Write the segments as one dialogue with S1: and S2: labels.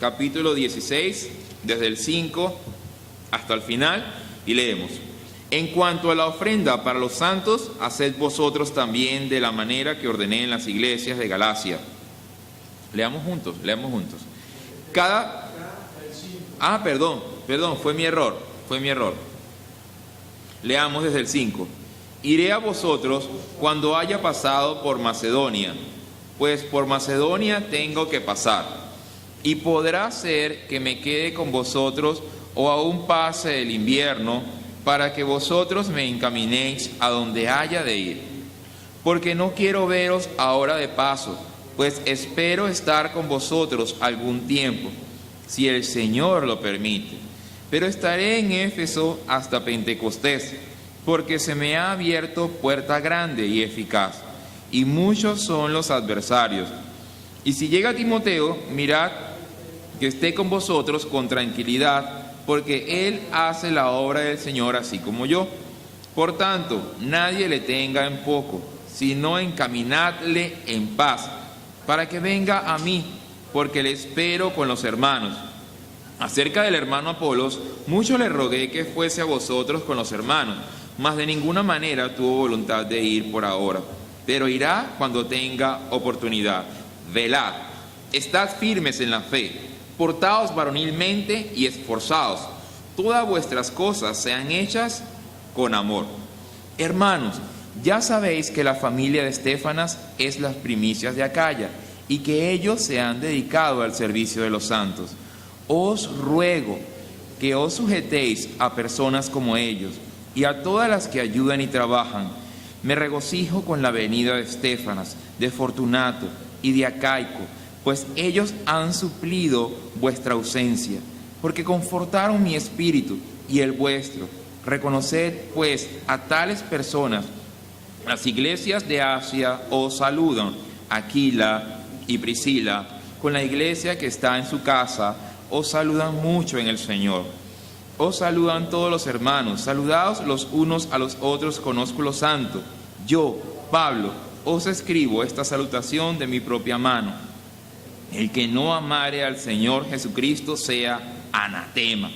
S1: capítulo 16, desde el 5 hasta el final, y leemos: En cuanto a la ofrenda para los santos, haced vosotros también de la manera que ordené en las iglesias de Galacia. Leamos juntos. Perdón, fue mi error. Leamos desde el 5. Iré a vosotros cuando haya pasado por Macedonia, pues por Macedonia tengo que pasar, y podrá ser que me quede con vosotros o aún pase el invierno, para que vosotros me encaminéis a donde haya de ir. Porque no quiero veros ahora de paso, pues espero estar con vosotros algún tiempo, si el Señor lo permite. Pero estaré en Éfeso hasta Pentecostés, porque se me ha abierto puerta grande y eficaz, y muchos son los adversarios. Y si llega Timoteo, mirad que esté con vosotros con tranquilidad, porque él hace la obra del Señor así como yo. Por tanto, nadie le tenga en poco, sino encaminadle en paz, para que venga a mí, porque le espero con los hermanos. Acerca del hermano Apolos, mucho le rogué que fuese a vosotros con los hermanos, mas de ninguna manera tuvo voluntad de ir por ahora, pero irá cuando tenga oportunidad. Velad, estad firmes en la fe, portaos varonilmente y esforzaos. Todas vuestras cosas sean hechas con amor. Hermanos, ya sabéis que la familia de Estéfanas es las primicias de Acaya, y que ellos se han dedicado al servicio de los santos. Os ruego que os sujetéis a personas como ellos, y a todas las que ayudan y trabajan. Me regocijo con la venida de Estéfanas, de Fortunato y de Acaico, pues ellos han suplido vuestra ausencia, porque confortaron mi espíritu y el vuestro. Reconoced pues a tales personas. Las iglesias de Asia os saludan, Aquila y Priscila, con la iglesia que está en su casa, os saludan mucho en el Señor. Os saludan todos los hermanos, saludaos los unos a los otros con ósculo santo. Yo, Pablo, os escribo esta salutación de mi propia mano. El que no amare al Señor Jesucristo sea anatema.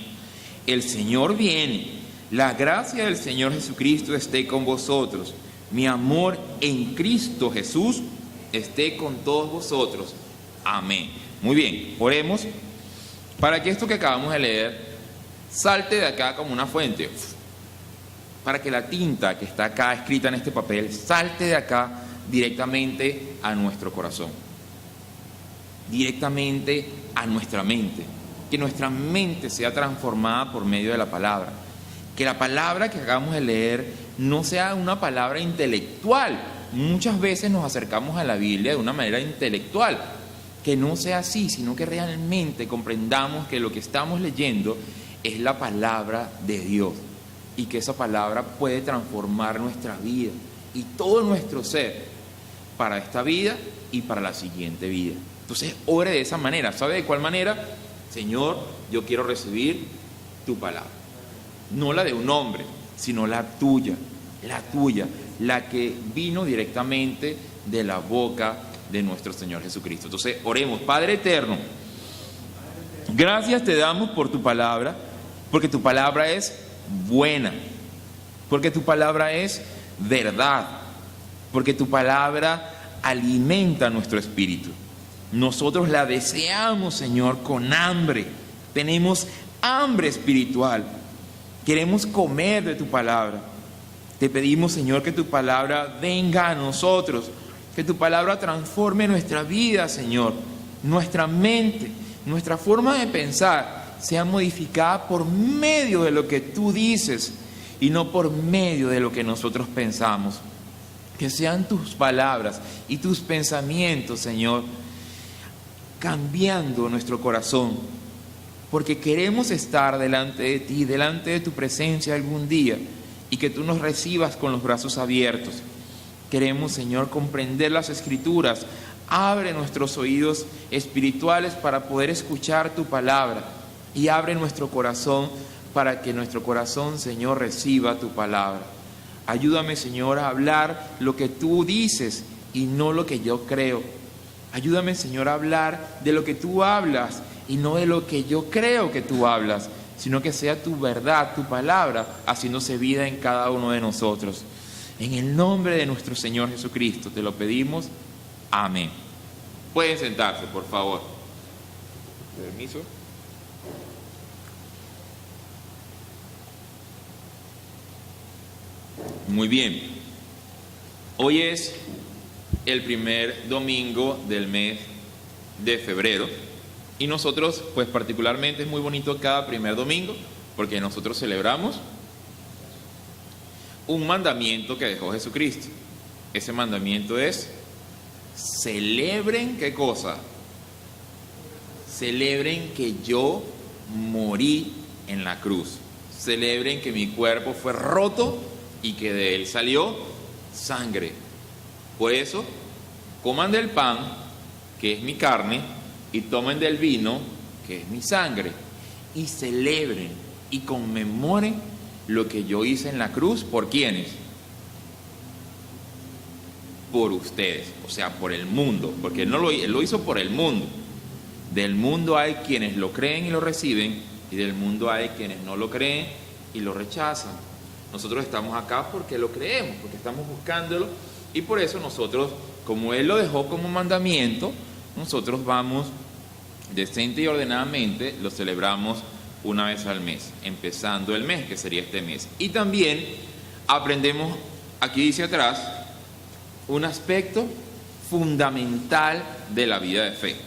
S1: El Señor viene. La gracia del Señor Jesucristo esté con vosotros. Mi amor en Cristo Jesús esté con todos vosotros. Amén. Muy bien, oremos para que esto que acabamos de leer salte de acá como una fuente, para que la tinta que está acá escrita en este papel salte de acá directamente a nuestro corazón, directamente a nuestra mente, que nuestra mente sea transformada por medio de la palabra, que la palabra que acabamos de leer no sea una palabra intelectual. Muchas veces nos acercamos a la Biblia de una manera intelectual, que no sea así, sino que realmente comprendamos que lo que estamos leyendo es la palabra de Dios, y que esa palabra puede transformar nuestra vida y todo nuestro ser para esta vida y para la siguiente vida. Entonces, ore de esa manera. ¿Sabe de cuál manera? Señor, yo quiero recibir tu palabra. No la de un hombre, sino la tuya, la que vino directamente de la boca de nuestro Señor Jesucristo. Entonces, oremos. Padre eterno, gracias te damos por tu palabra, porque tu palabra es buena, porque tu palabra es verdad, porque tu palabra alimenta nuestro espíritu. Nosotros la deseamos, Señor, con hambre. Tenemos hambre espiritual. Queremos comer de tu palabra. Te pedimos, Señor, que tu palabra venga a nosotros, que tu palabra transforme nuestra vida, Señor, nuestra mente, nuestra forma de pensar sea modificada por medio de lo que tú dices y no por medio de lo que nosotros pensamos. Que sean tus palabras y tus pensamientos, Señor, cambiando nuestro corazón, porque queremos estar delante de ti, delante de tu presencia algún día, y que tú nos recibas con los brazos abiertos. Queremos, Señor, comprender las Escrituras. Abre nuestros oídos espirituales para poder escuchar tu palabra, y abre nuestro corazón para que nuestro corazón, Señor, reciba tu palabra. Ayúdame, Señor, a hablar lo que tú dices y no lo que yo creo. Ayúdame, Señor, a hablar de lo que tú hablas y no de lo que yo creo que tú hablas, sino que sea tu verdad, tu palabra, haciéndose vida en cada uno de nosotros. En el nombre de nuestro Señor Jesucristo te lo pedimos. Amén. Pueden sentarse, por favor. Permiso. Muy bien. Hoy es el primer domingo del mes de febrero y nosotros, pues particularmente es muy bonito cada primer domingo porque nosotros celebramos un mandamiento que dejó Jesucristo. Ese mandamiento es: celebren, ¿qué cosa? Celebren que yo morí en la cruz. Celebren que mi cuerpo fue roto y que de él salió sangre. Por eso, coman del pan, que es mi carne, y tomen del vino, que es mi sangre, y celebren y conmemoren lo que yo hice en la cruz. ¿Por quiénes? Por ustedes, o sea, por el mundo, porque él lo hizo por el mundo. Del mundo hay quienes lo creen y lo reciben, y del mundo hay quienes no lo creen y lo rechazan. Nosotros estamos acá porque lo creemos, porque estamos buscándolo, y por eso nosotros, como él lo dejó como mandamiento, nosotros vamos decente y ordenadamente, lo celebramos una vez al mes, empezando el mes, que sería este mes. Y también aprendemos, aquí dice atrás, un aspecto fundamental de la vida de fe.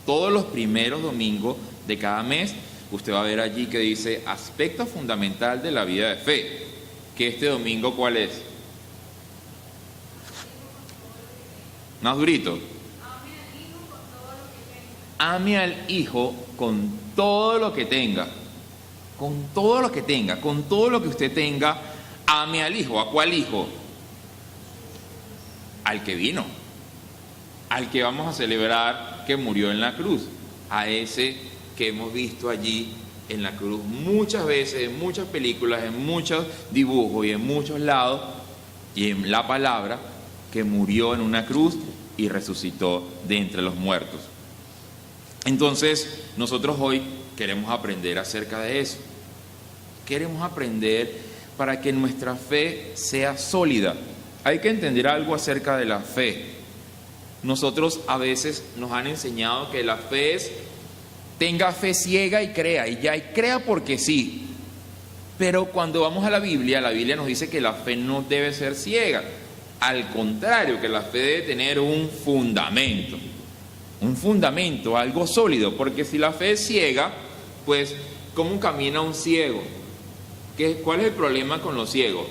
S1: Todos los primeros domingos de cada mes, usted va a ver allí que dice aspecto fundamental de la vida de fe. Que este domingo, ¿cuál es? Más durito. Ame al Hijo con todo lo que tenga. Con todo lo que tenga, con todo lo que usted tenga, ame al Hijo. ¿A cuál Hijo? Al que vino, al que vamos a celebrar que murió en la cruz, a ese que hemos visto allí en la cruz muchas veces, en muchas películas, en muchos dibujos y en muchos lados, y en la palabra, que murió en una cruz y resucitó de entre los muertos. Entonces, nosotros hoy queremos aprender acerca de eso. Queremos aprender para que nuestra fe sea sólida. Hay que entender algo acerca de la fe. Nosotros a veces nos han enseñado que la fe es: tenga fe ciega y crea, y ya, y crea porque sí. Pero cuando vamos a la Biblia nos dice que la fe no debe ser ciega. Al contrario, que la fe debe tener un fundamento, algo sólido, porque si la fe es ciega, pues ¿cómo camina un ciego? ¿Cuál es el problema con los ciegos?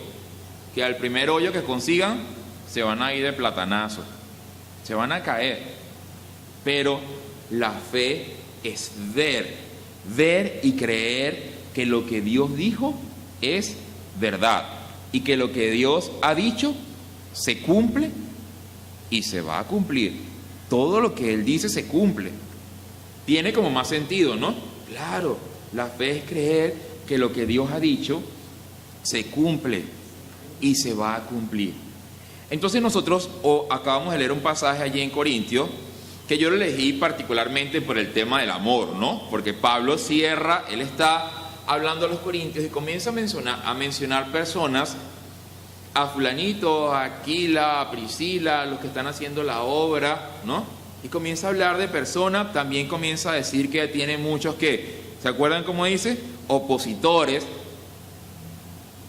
S1: Que al primer hoyo que consigan se van a ir de platanazo, se van a caer. Pero la fe es ver y creer que lo que Dios dijo es verdad y que lo que Dios ha dicho se cumple y se va a cumplir. Todo lo que Él dice se cumple. Tiene como más sentido, ¿no? Claro, la fe es creer que lo que Dios ha dicho se cumple y se va a cumplir. Entonces nosotros acabamos de leer un pasaje allí en Corintios que yo lo elegí particularmente por el tema del amor, ¿no? Porque Pablo cierra, él está hablando a los corintios y comienza a mencionar personas, a fulanito, a Aquila, a Priscila, los que están haciendo la obra, ¿no? Y comienza a hablar de personas, también comienza a decir que tiene muchos que, ¿se acuerdan cómo dice? Opositores.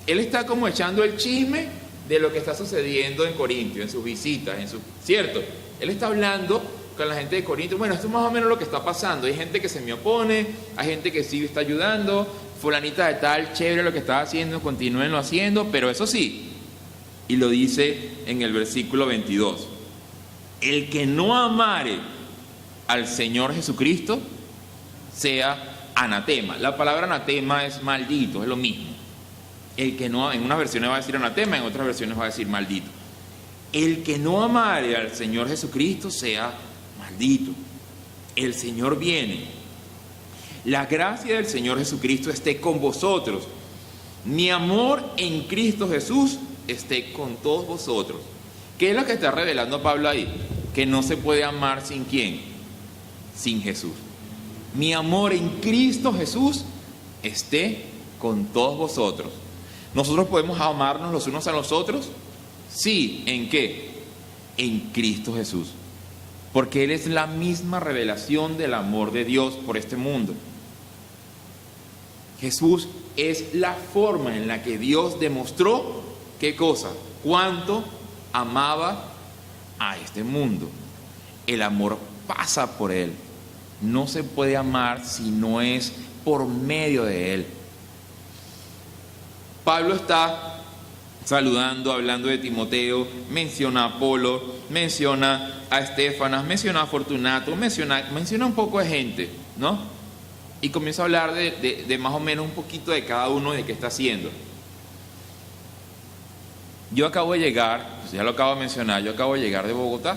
S1: Él está como echando el chisme de lo que está sucediendo en Corintio, en sus visitas, ¿cierto? Él está hablando con la gente de Corinto. Bueno, esto es más o menos lo que está pasando. Hay gente que se me opone, hay gente que sí está ayudando, fulanita de tal, chévere lo que está haciendo, continúenlo haciendo, pero eso sí, y lo dice en el versículo 22, el que no amare al Señor Jesucristo sea anatema. La palabra anatema es maldito, es lo mismo. El que no, en unas versiones va a decir anatema, en otras versiones va a decir maldito. El que no amare al Señor Jesucristo sea maldito. El Señor viene. La gracia del Señor Jesucristo esté con vosotros. Mi amor en Cristo Jesús esté con todos vosotros. ¿Qué es lo que está revelando Pablo ahí? que no se puede amar sin ¿quién? Sin Jesús. Mi amor en Cristo Jesús esté con todos vosotros. ¿Nosotros podemos amarnos los unos a los otros? Sí, ¿en qué? En Cristo Jesús. Porque Él es la misma revelación del amor de Dios por este mundo. Jesús es la forma en la que Dios demostró, ¿qué cosa? Cuánto amaba a este mundo. El amor pasa por Él. No se puede amar si no es por medio de Él. Pablo está saludando, hablando de Timoteo, menciona a Apolo, menciona a Estéfanas, menciona a Fortunato, menciona un poco de gente, ¿no? Y comienza a hablar de más o menos un poquito de cada uno de qué está haciendo. Yo acabo de llegar, pues ya lo acabo de mencionar, yo acabo de llegar de Bogotá.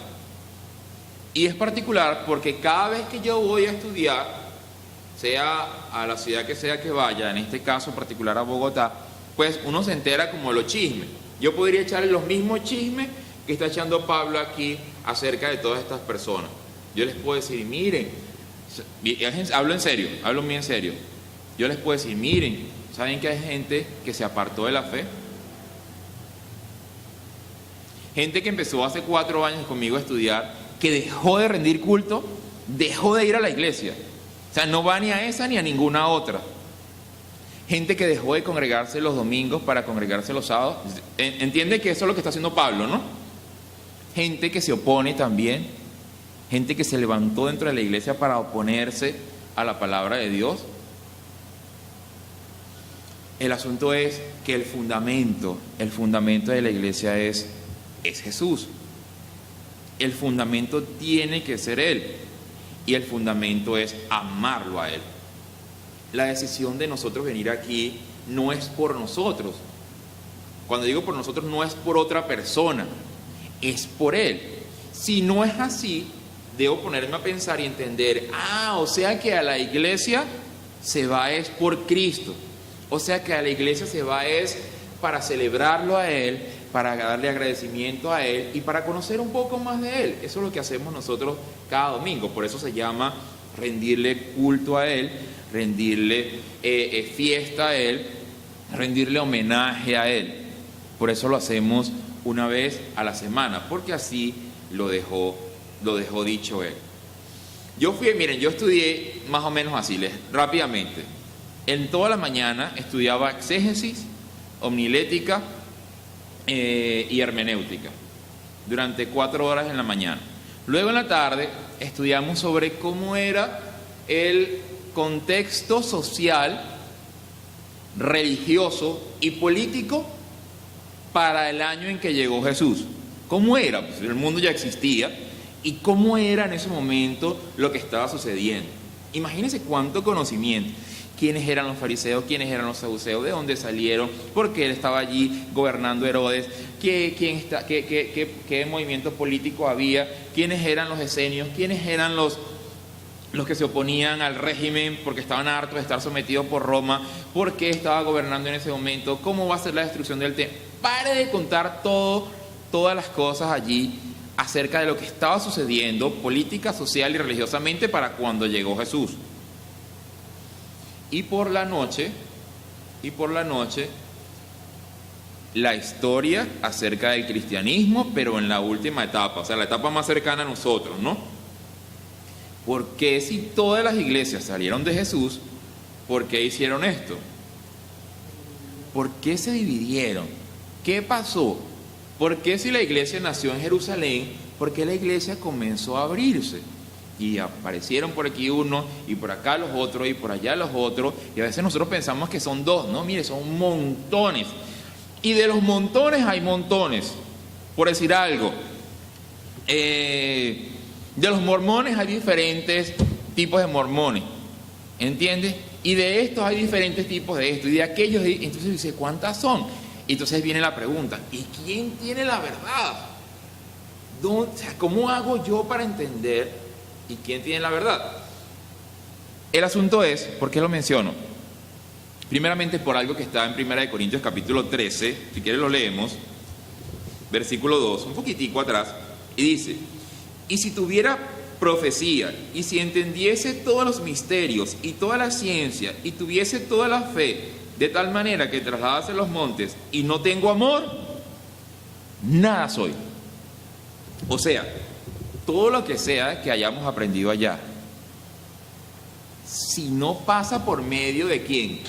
S1: Y es particular porque cada vez que yo voy a estudiar, sea a la ciudad que sea que vaya, en este caso en particular a Bogotá, pues uno se entera como de los chismes. Yo podría echarle los mismos chismes que está echando Pablo aquí acerca de todas estas personas. Yo les puedo decir, miren, hablo en serio, hablo muy en serio. Yo les puedo decir, miren, ¿saben que hay gente que se apartó de la fe? Gente que empezó hace 4 años conmigo a estudiar, que dejó de rendir culto, dejó de ir a la iglesia. O sea, no va ni a esa ni a ninguna otra. Gente que dejó de congregarse los domingos para congregarse los sábados. Entiende que eso es lo que está haciendo Pablo, ¿no? Gente que se opone también. Gente que se levantó dentro de la iglesia para oponerse a la palabra de Dios. El asunto es que el fundamento de la iglesia es Jesús. El fundamento tiene que ser Él. Y el fundamento es amarlo a Él. La decisión de nosotros venir aquí no es por nosotros. Cuando digo por nosotros, no es por otra persona, es por Él. Si no es así, debo ponerme a pensar y entender, o sea que a la iglesia se va es por Cristo. O sea que a la iglesia se va es para celebrarlo a Él, para darle agradecimiento a Él y para conocer un poco más de Él. Eso es lo que hacemos nosotros cada domingo. Por eso se llama rendirle culto a Él, rendirle fiesta a Él, rendirle homenaje a Él. Por eso lo hacemos una vez a la semana, porque así lo dejó dicho Él. Yo estudié más o menos así, rápidamente. En toda la mañana estudiaba exégesis, homilética y hermenéutica, durante 4 horas en la mañana. Luego en la tarde estudiamos sobre cómo era el contexto social, religioso y político para el año en que llegó Jesús. ¿Cómo era? Pues el mundo ya existía. ¿Y cómo era en ese momento lo que estaba sucediendo? Imagínense cuánto conocimiento. ¿Quiénes eran los fariseos? ¿Quiénes eran los saduceos? ¿De dónde salieron? ¿Por qué él estaba allí gobernando Herodes? ¿Qué movimiento político había? ¿Quiénes eran los esenios? ¿Quiénes eran los que se oponían al régimen porque estaban hartos de estar sometidos por Roma? ¿Por qué estaba gobernando en ese momento? ¿Cómo va a ser la destrucción del templo? Pare de contar todas las cosas allí acerca de lo que estaba sucediendo política, social y religiosamente para cuando llegó Jesús. Y por la noche, la historia acerca del cristianismo, pero en la última etapa, o sea, la etapa más cercana a nosotros, ¿no? ¿Por qué si todas las iglesias salieron de Jesús, por qué hicieron esto? ¿Por qué se dividieron? ¿Qué pasó? ¿Por qué si la iglesia nació en Jerusalén, por qué la iglesia comenzó a abrirse? Y aparecieron por aquí unos, y por acá los otros, y por allá los otros, y a veces nosotros pensamos que son 2, ¿no? Mire, son montones. Y de los montones hay montones. Por decir algo, de los mormones hay diferentes tipos de mormones, ¿entiendes? Y de estos hay diferentes tipos de esto, y de aquellos, entonces dice, ¿cuántas son? Y entonces viene la pregunta, ¿y quién tiene la verdad? O sea, ¿cómo hago yo para entender y quién tiene la verdad? El asunto es, ¿por qué lo menciono? Primeramente por algo que está en 1 Corintios capítulo 13, si quieres lo leemos, versículo 2, un poquitico atrás, y dice, y si tuviera profecía, y si entendiese todos los misterios y toda la ciencia, y tuviese toda la fe, de tal manera que trasladase los montes, y no tengo amor, nada soy. O sea, todo lo que sea que hayamos aprendido allá, si no pasa por medio de ¿quién?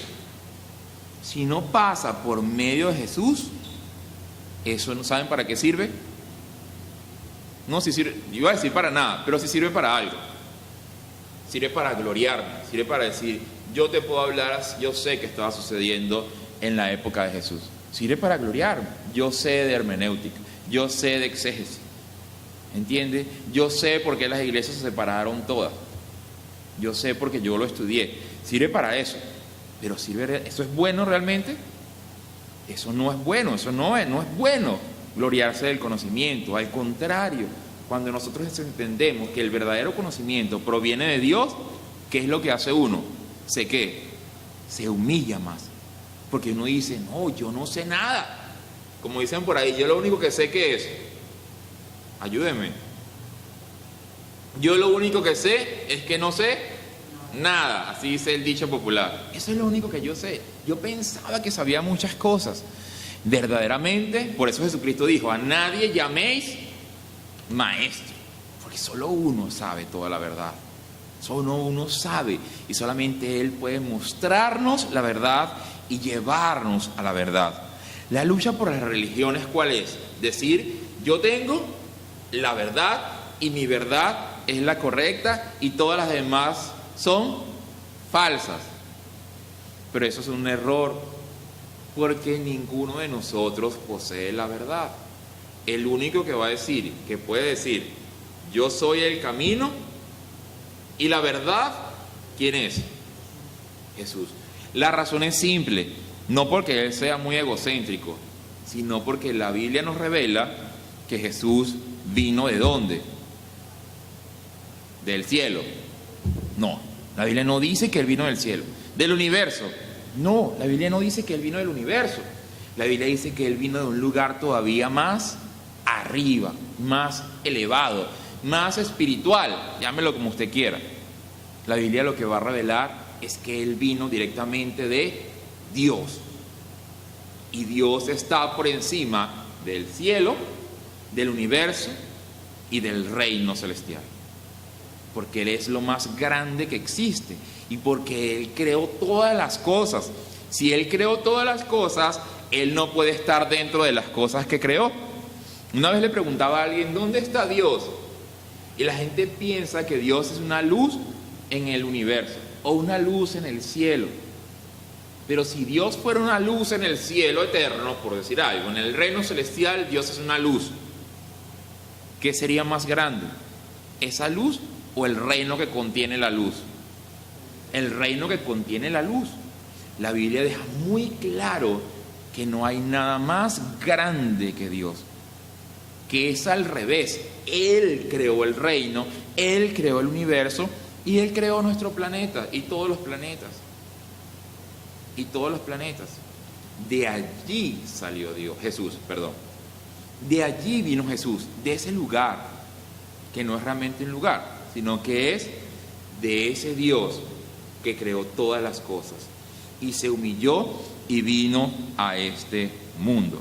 S1: Si no pasa por medio de Jesús, eso no saben para qué sirve. No, si sirve, yo iba a decir para nada, pero si sirve para algo. Sirve para gloriarme, sirve para decir, yo te puedo hablar, yo sé que estaba sucediendo en la época de Jesús. Sirve para gloriarme, yo sé de hermenéutica, yo sé de exégesis. ¿Entiendes? Yo sé por qué las iglesias se separaron todas. Yo sé porque yo lo estudié. Sirve para eso. Pero sirve, ¿eso es bueno realmente? Eso no es bueno, eso no es bueno gloriarse del conocimiento. Al contrario, cuando nosotros entendemos que el verdadero conocimiento proviene de Dios, ¿qué es lo que hace uno? Se humilla más. Porque uno dice, no, yo no sé nada. Como dicen por ahí, yo lo único que sé que es, ayúdenme. Yo lo único que sé es que no sé nada, así dice el dicho popular. Eso es lo único que yo sé. Yo pensaba que sabía muchas cosas. Verdaderamente, por eso Jesucristo dijo, a nadie llaméis maestro, porque solo uno sabe toda la verdad. Solo uno sabe y solamente Él puede mostrarnos la verdad y llevarnos a la verdad. La lucha por las religiones, ¿cuál es? Decir, yo tengo la verdad y mi verdad es la correcta y todas las demás son falsas. Pero eso es un error, porque ninguno de nosotros posee la verdad. El único que va a decir, que puede decir, yo soy el camino y la verdad, ¿quién es? Jesús. La razón es simple, no porque Él sea muy egocéntrico, sino porque la Biblia nos revela que Jesús vino ¿de dónde? Del cielo. No, la Biblia no dice que Él vino del cielo. Del universo. No, la Biblia no dice que Él vino del universo. La Biblia dice que Él vino de un lugar todavía más arriba, más elevado, más espiritual, llámelo como usted quiera. La Biblia lo que va a revelar es que Él vino directamente de Dios. Y Dios está por encima del cielo, del universo y del reino celestial. Porque Él es lo más grande que existe y porque Él creó todas las cosas. Si Él creó todas las cosas, Él no puede estar dentro de las cosas que creó. Una vez le preguntaba a alguien, ¿dónde está Dios? Y la gente piensa que Dios es una luz en el universo o una luz en el cielo. Pero si Dios fuera una luz en el cielo eterno, por decir algo, en el reino celestial Dios es una luz. ¿Qué sería más grande? ¿Esa luz o el reino que contiene la luz? El reino que contiene la luz. La Biblia deja muy claro que no hay nada más grande que Dios, que es al revés. Él creó el reino, Él creó el universo y Él creó nuestro planeta y todos los planetas. Y todos los planetas. De allí salió Dios, Jesús, perdón. De allí vino Jesús, de ese lugar, que no es realmente un lugar, sino que es de ese Dios que creó todas las cosas y se humilló y vino a este mundo.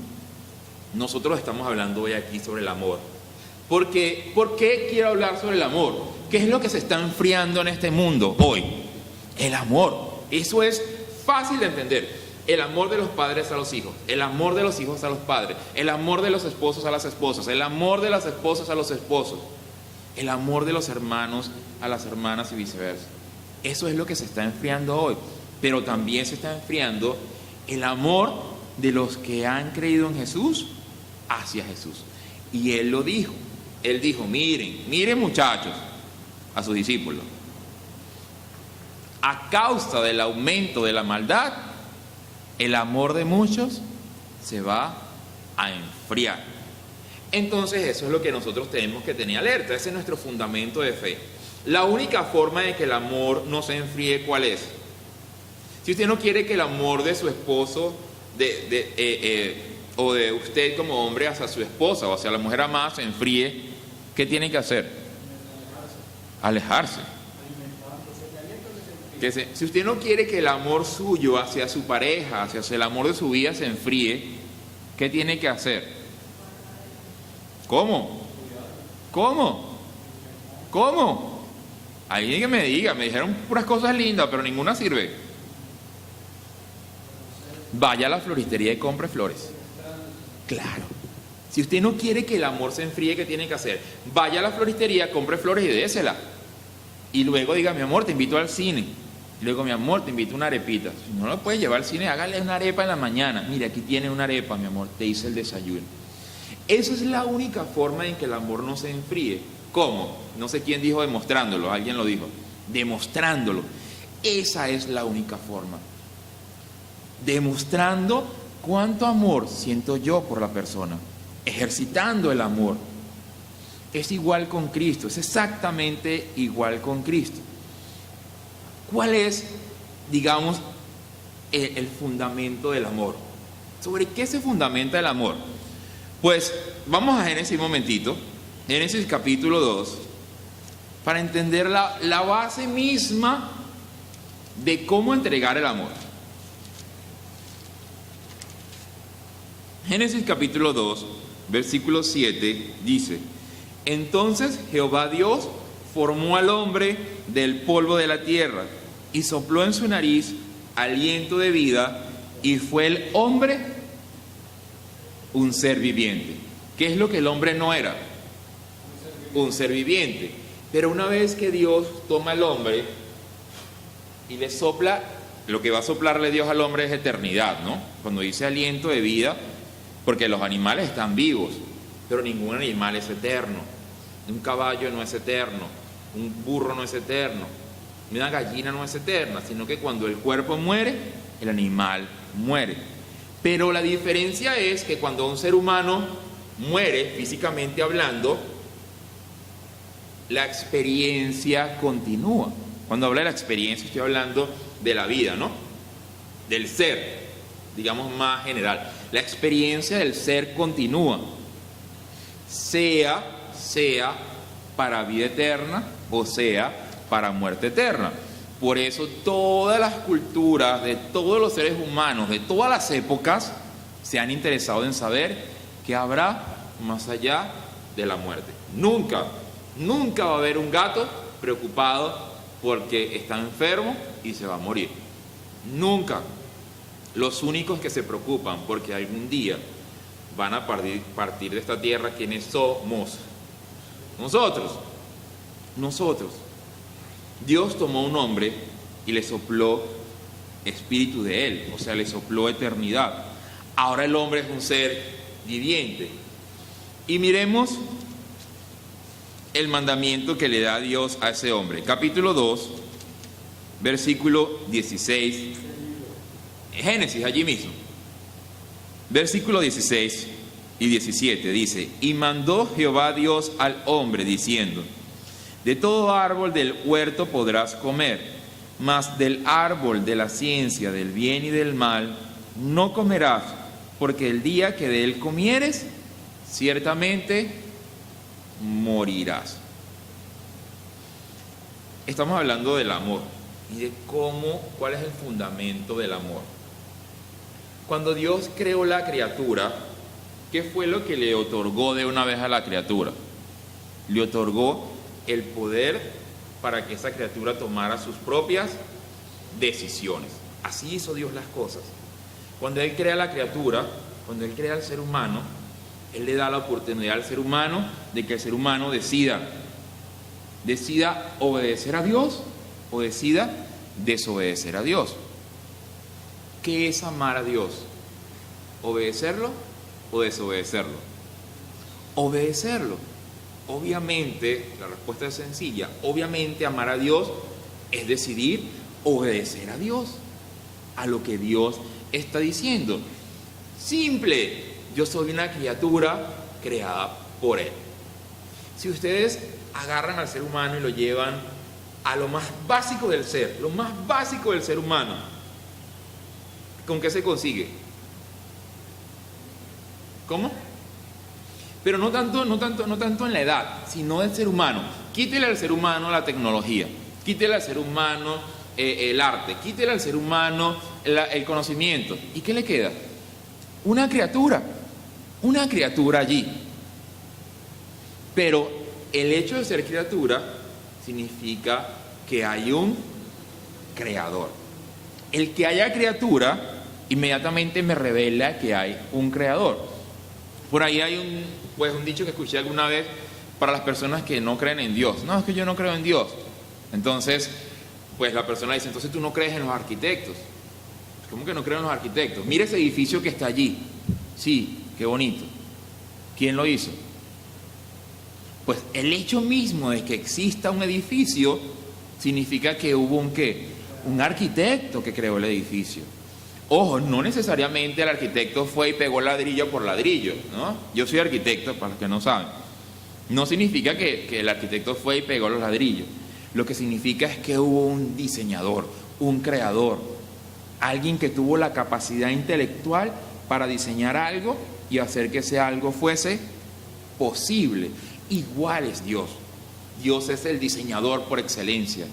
S1: Nosotros estamos hablando hoy aquí sobre el amor. ¿Por qué quiero hablar sobre el amor? ¿Qué es lo que se está enfriando en este mundo hoy? El amor. Eso es fácil de entender. El amor de los padres a los hijos, el amor de los hijos a los padres, el amor de los esposos a las esposas, el amor de las esposas a los esposos, el amor de los hermanos a las hermanas y viceversa. Eso es lo que se está enfriando hoy. Pero también se está enfriando el amor de los que han creído en Jesús hacia Jesús. Y Él lo dijo. Él dijo, miren muchachos, a sus discípulos. A causa del aumento de la maldad, el amor de muchos se va a enfriar. Entonces eso es lo que nosotros tenemos que tener alerta. Ese es nuestro fundamento de fe. La única forma de que el amor no se enfríe, ¿cuál es? Si usted no quiere que el amor de su esposo o de usted como hombre hacia su esposa o hacia la mujer amada se enfríe, ¿qué tiene que hacer? Alejarse. Si usted no quiere que el amor suyo hacia su pareja, hacia el amor de su vida se enfríe, ¿qué tiene que hacer? ¿Cómo? Alguien que me diga, me dijeron puras cosas lindas, pero ninguna sirve. Vaya a la floristería y compre flores. Claro. Si usted no quiere que el amor se enfríe, ¿qué tiene que hacer? Vaya a la floristería, compre flores y désela. Y luego diga, mi amor, te invito al cine. Y luego, mi amor, te invito a una arepita. Si no lo puedes llevar al cine, hágale una arepa en la mañana. Mira, aquí tiene una arepa, mi amor, te hice el desayuno. Esa es la única forma en que el amor no se enfríe. ¿Cómo? No sé quién dijo demostrándolo, alguien lo dijo. Demostrándolo. Esa es la única forma. Demostrando cuánto amor siento yo por la persona. Ejercitando el amor. Es igual con Cristo, es exactamente igual con Cristo. ¿Cuál es, digamos, el fundamento del amor? ¿Sobre qué se fundamenta el amor? Pues vamos a Génesis un momentito, Génesis capítulo 2, para entender la base misma de cómo entregar el amor. Génesis capítulo 2, versículo 7 dice: entonces Jehová Dios formó al hombre del polvo de la tierra y sopló en su nariz aliento de vida, y fue el hombre un ser viviente. ¿Qué es lo que el hombre no era? Un ser viviente. Pero una vez que Dios toma al hombre y le sopla, lo que va a soplarle Dios al hombre es eternidad, ¿no? Cuando dice aliento de vida, porque los animales están vivos, pero ningún animal es eterno. Un caballo no es eterno, un burro no es eterno, una gallina no es eterna, sino que cuando el cuerpo muere, el animal muere. Pero la diferencia es que cuando un ser humano muere, físicamente hablando, la experiencia continúa. Cuando hablo de la experiencia, estoy hablando de la vida, ¿no? Del ser, digamos más general. La experiencia del ser continúa, sea para vida eterna o sea para muerte eterna. Por eso todas las culturas de todos los seres humanos, de todas las épocas, se han interesado en saber qué habrá más allá de la muerte. Nunca va a haber un gato preocupado porque está enfermo y se va a morir. Nunca. Los únicos que se preocupan porque algún día van a partir de esta tierra, ¿quiénes somos? Nosotros. Dios tomó un hombre y le sopló espíritu de él, o sea, le sopló eternidad. Ahora el hombre es un ser viviente. Y miremos el mandamiento que le da Dios a ese hombre. Capítulo 2, versículo 16. Génesis, allí mismo. Versículo 16 y 17 dice: y mandó Jehová Dios al hombre diciendo: de todo árbol del huerto podrás comer, mas del árbol de la ciencia del bien y del mal no comerás, porque el día que de él comieres, ciertamente morirás. Estamos hablando del amor y de cuál es el fundamento del amor. Cuando Dios creó la criatura, ¿qué fue lo que le otorgó de una vez a la criatura? Le otorgó el poder para que esa criatura tomara sus propias decisiones. Así hizo Dios las cosas. Cuando Él crea la criatura, cuando Él crea al ser humano, Él le da la oportunidad al ser humano de que el ser humano decida obedecer a Dios o decida desobedecer a Dios. ¿Qué es amar a Dios? ¿Obedecerlo o desobedecerlo? Obedecerlo. Obviamente, la respuesta es sencilla. Obviamente amar a Dios es decidir obedecer a Dios, a lo que Dios está diciendo. Simple. Yo soy una criatura creada por Él. Si ustedes agarran al ser humano y lo llevan a lo más básico del ser, lo más básico del ser humano, ¿con qué se consigue? ¿Cómo? Pero no tanto en la edad, sino del ser humano. Quítele al ser humano la tecnología, quítele al ser humano el arte, quítele al ser humano el conocimiento. ¿Y qué le queda? Una criatura allí. Pero el hecho de ser criatura significa que hay un creador. El que haya criatura inmediatamente me revela que hay un creador. Por ahí hay un dicho que escuché alguna vez para las personas que no creen en Dios. No, es que yo no creo en Dios. Entonces, pues la persona dice, entonces tú no crees en los arquitectos. ¿Cómo que no creo en los arquitectos? Mira ese edificio que está allí. Sí, qué bonito. ¿Quién lo hizo? Pues el hecho mismo de que exista un edificio significa que hubo un arquitecto que creó el edificio. Ojo, no necesariamente el arquitecto fue y pegó ladrillo por ladrillo, ¿no? Yo soy arquitecto, para los que no saben. No significa que el arquitecto fue y pegó los ladrillos. Lo que significa es que hubo un diseñador, un creador, alguien que tuvo la capacidad intelectual para diseñar algo y hacer que ese algo fuese posible. Igual es Dios. Dios es el diseñador por excelencia.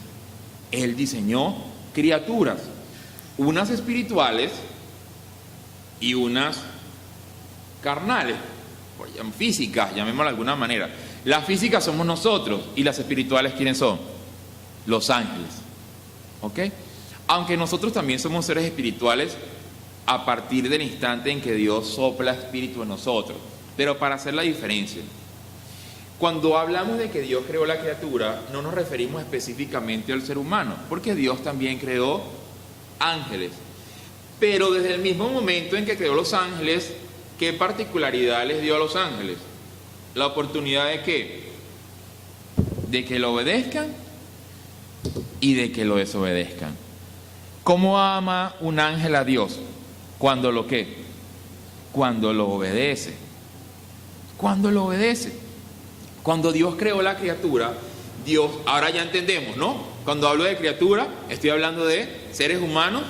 S1: Él diseñó criaturas, unas espirituales y unas carnales, físicas, llamémoslo de alguna manera. Las físicas somos nosotros y las espirituales, ¿quiénes son? Los ángeles. ¿Ok? Aunque nosotros también somos seres espirituales a partir del instante en que Dios sopla espíritu en nosotros. Pero para hacer la diferencia, cuando hablamos de que Dios creó la criatura, no nos referimos específicamente al ser humano, porque Dios también creó ángeles. Pero desde el mismo momento en que creó los ángeles, ¿qué particularidad les dio a los ángeles? La oportunidad de ¿qué? De que lo obedezcan y de que lo desobedezcan. ¿Cómo ama un ángel a Dios? Cuando lo ¿qué? Cuando lo obedece. Cuando lo obedece. Cuando Dios creó la criatura, Dios, ahora ya entendemos, ¿no? Cuando hablo de criatura, estoy hablando de seres humanos,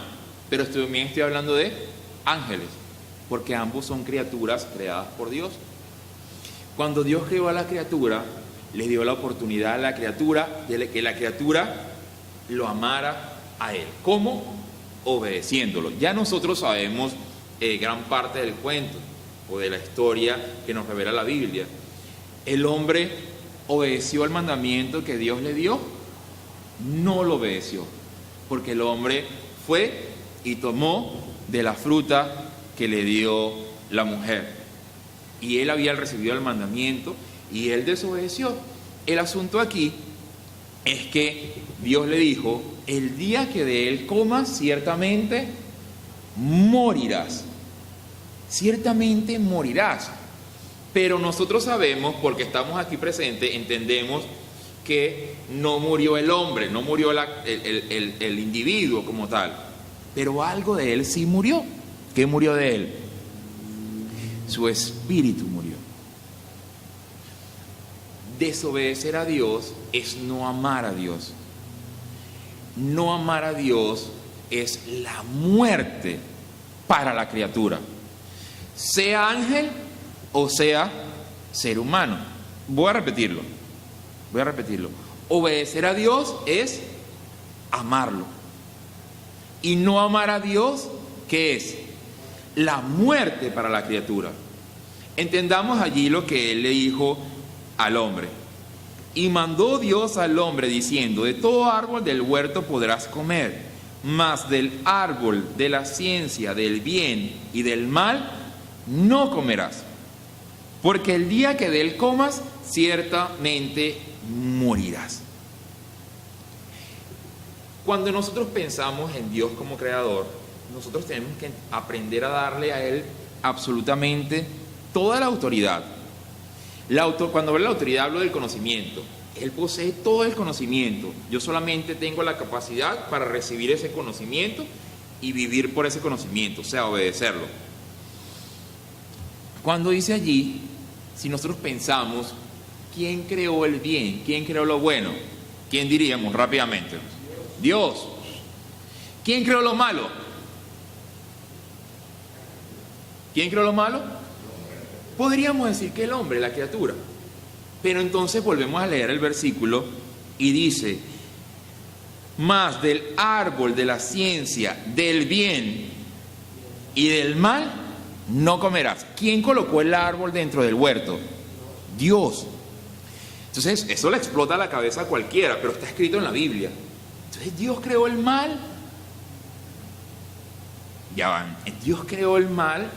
S1: pero también estoy hablando de ángeles, porque ambos son criaturas creadas por Dios. Cuando Dios creó a la criatura, le dio la oportunidad a la criatura de que la criatura lo amara a Él. ¿Cómo? Obedeciéndolo. Ya nosotros sabemos gran parte del cuento o de la historia que nos revela la Biblia. El hombre obedeció al mandamiento que Dios le dio, no lo obedeció, porque el hombre fue y tomó de la fruta que le dio la mujer. Y él había recibido el mandamiento y él desobedeció. El asunto aquí es que Dios le dijo, el día que de él comas, ciertamente morirás. Ciertamente morirás. Pero nosotros sabemos, porque estamos aquí presentes, entendemos que no murió el hombre, no murió el individuo como tal, pero algo de él sí murió. ¿Qué murió de él? Su espíritu murió. Desobedecer a Dios es no amar a Dios. No amar a Dios es la muerte para la criatura, sea ángel o sea ser humano. Voy a repetirlo. Obedecer a Dios es amarlo. Y no amar a Dios, ¿qué es? La muerte para la criatura. Entendamos allí lo que Él le dijo al hombre. Y mandó Dios al hombre diciendo, de todo árbol del huerto podrás comer, mas del árbol de la ciencia del bien y del mal no comerás. Porque el día que de él comas, ciertamente morirás. Cuando nosotros pensamos en Dios como creador, nosotros tenemos que aprender a darle a Él absolutamente toda la autoridad. Cuando hablo de la autoridad, hablo del conocimiento. Él posee todo el conocimiento. Yo solamente tengo la capacidad para recibir ese conocimiento y vivir por ese conocimiento, o sea, obedecerlo. Cuando dice allí, si nosotros pensamos, ¿quién creó el bien? ¿Quién creó lo bueno? ¿Quién diríamos rápidamente? Dios. ¿Quién creó lo malo? ¿Quién creó lo malo? Podríamos decir que el hombre, la criatura. Pero entonces volvemos a leer el versículo y dice: mas del árbol de la ciencia del bien y del mal no comerás. ¿Quién colocó el árbol dentro del huerto? Dios. Entonces eso le explota la cabeza a cualquiera, pero está escrito en la Biblia. Entonces Dios creó el mal. Ya van, Dios creó el mal,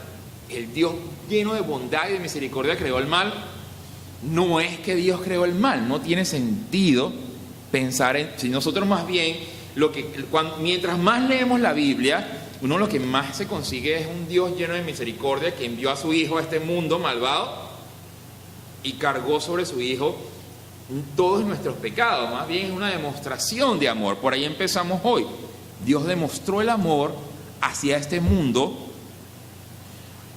S1: el Dios lleno de bondad y de misericordia creó el mal. No es que Dios creó el mal, no tiene sentido pensar en, si nosotros más bien, mientras más leemos la Biblia, uno lo que más se consigue es un Dios lleno de misericordia que envió a su Hijo a este mundo malvado y cargó sobre su Hijo todos nuestros pecados. Más bien es una demostración de amor. Por ahí empezamos hoy. Dios demostró el amor hacia este mundo,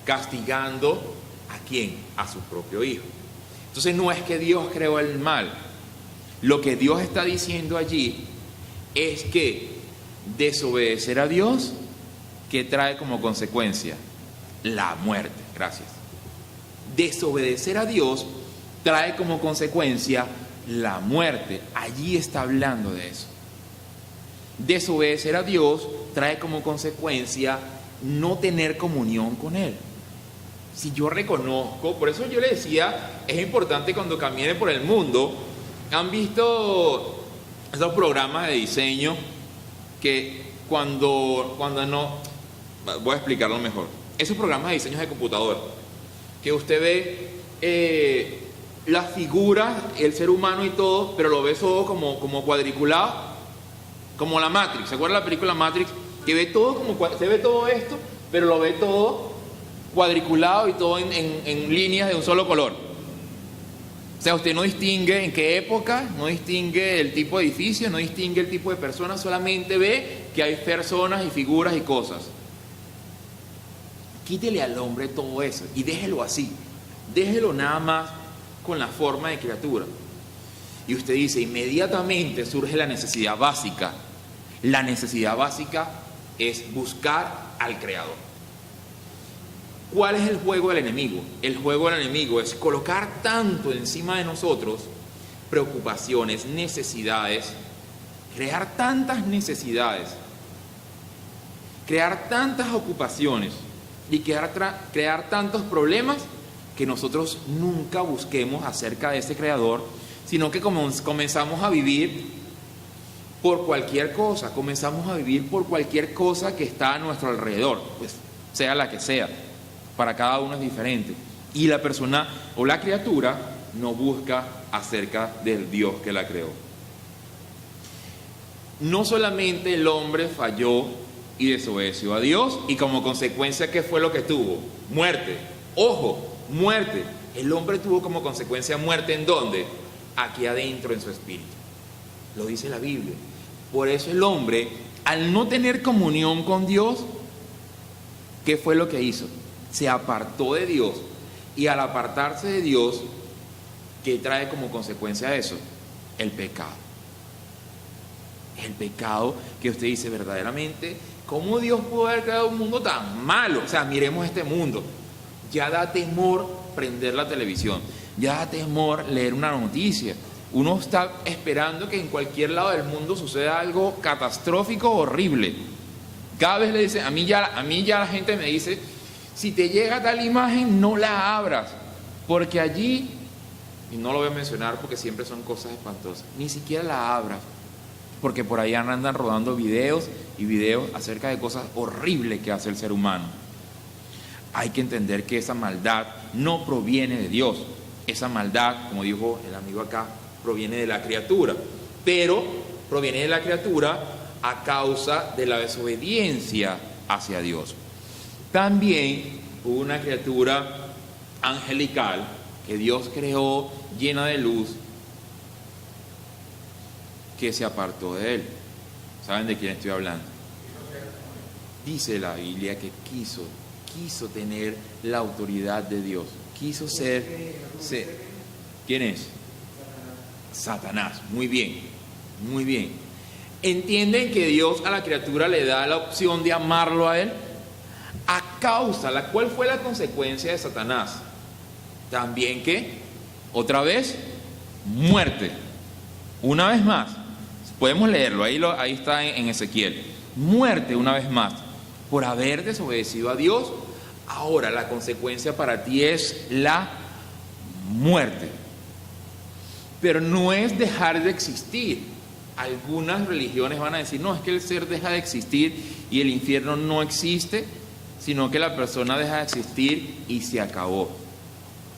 S1: castigando ¿a quién? A su propio Hijo. Entonces no es que Dios creó el mal. Lo que Dios está diciendo allí es que desobedecer a Dios, ¿qué trae como consecuencia? La muerte. Gracias. Desobedecer a Dios trae como consecuencia la muerte. Allí está hablando de eso. Desobedecer a Dios trae como consecuencia no tener comunión con Él. Si yo reconozco, por eso yo le decía, es importante cuando caminen por el mundo. ¿Han visto esos programas de diseño que cuando no, voy a explicarlo mejor? Esos programas de diseño de computadora, que usted ve las figuras, el ser humano y todo, pero lo ve todo como cuadriculado, como la Matrix. ¿Se acuerda la película Matrix? Que ve todo se ve todo esto, pero lo ve todo cuadriculado y todo en líneas de un solo color. O sea, usted no distingue en qué época, no distingue el tipo de edificio, no distingue el tipo de personas, solamente ve que hay personas y figuras y cosas. Quítele al hombre todo eso y déjelo así. Déjelo nada más con la forma de criatura. Y usted dice, inmediatamente surge la necesidad básica. La necesidad básica es buscar al Creador. ¿Cuál es el juego del enemigo? El juego del enemigo es colocar tanto encima de nosotros preocupaciones, necesidades, crear tantas necesidades, crear tantas ocupaciones y crear tantos problemas que nosotros nunca busquemos acerca de ese Creador, sino que comenzamos a vivir por cualquier cosa, comenzamos a vivir por cualquier cosa que está a nuestro alrededor, pues sea la que sea. Para cada uno es diferente. Y la persona o la criatura no busca acerca del Dios que la creó. No solamente el hombre falló y desobedeció a Dios, y como consecuencia, ¿qué fue lo que tuvo? Muerte. Ojo, muerte. El hombre tuvo como consecuencia muerte, ¿en dónde? Aquí adentro en su espíritu. Lo dice la Biblia. Por eso el hombre, al no tener comunión con Dios, ¿qué fue lo que hizo? Se apartó de Dios, y al apartarse de Dios, ¿qué trae como consecuencia eso? El pecado. El pecado que usted dice verdaderamente, ¿cómo Dios pudo haber creado un mundo tan malo? O sea, miremos este mundo. Ya da temor prender la televisión, ya da temor leer una noticia. Uno está esperando que en cualquier lado del mundo suceda algo catastrófico, horrible. Cada vez le dice, a mí ya la gente me dice, si te llega tal imagen, no la abras, porque allí, y no lo voy a mencionar porque siempre son cosas espantosas, ni siquiera la abras, porque por ahí andan rodando videos acerca de cosas horribles que hace el ser humano. Hay que entender que esa maldad no proviene de Dios. Esa maldad, como dijo el amigo acá, proviene de la criatura, pero proviene de la criatura a causa de la desobediencia hacia Dios. También hubo una criatura angelical que Dios creó llena de luz, que se apartó de Él. ¿Saben de quién estoy hablando? Dice la Biblia que quiso tener la autoridad de Dios, quiso ser. ¿Quién es? Satanás. Muy bien, muy bien. ¿Entienden que Dios a la criatura le da la opción de amarlo a Él? ¿Cuál fue la consecuencia de Satanás? También que, otra vez, muerte. Una vez más, podemos leerlo, ahí está en Ezequiel. Muerte una vez más, por haber desobedecido a Dios. Ahora la consecuencia para ti es la muerte. Pero no es dejar de existir. Algunas religiones van a decir, no, es que el ser deja de existir y el infierno no existe, sino que la persona deja de existir y se acabó.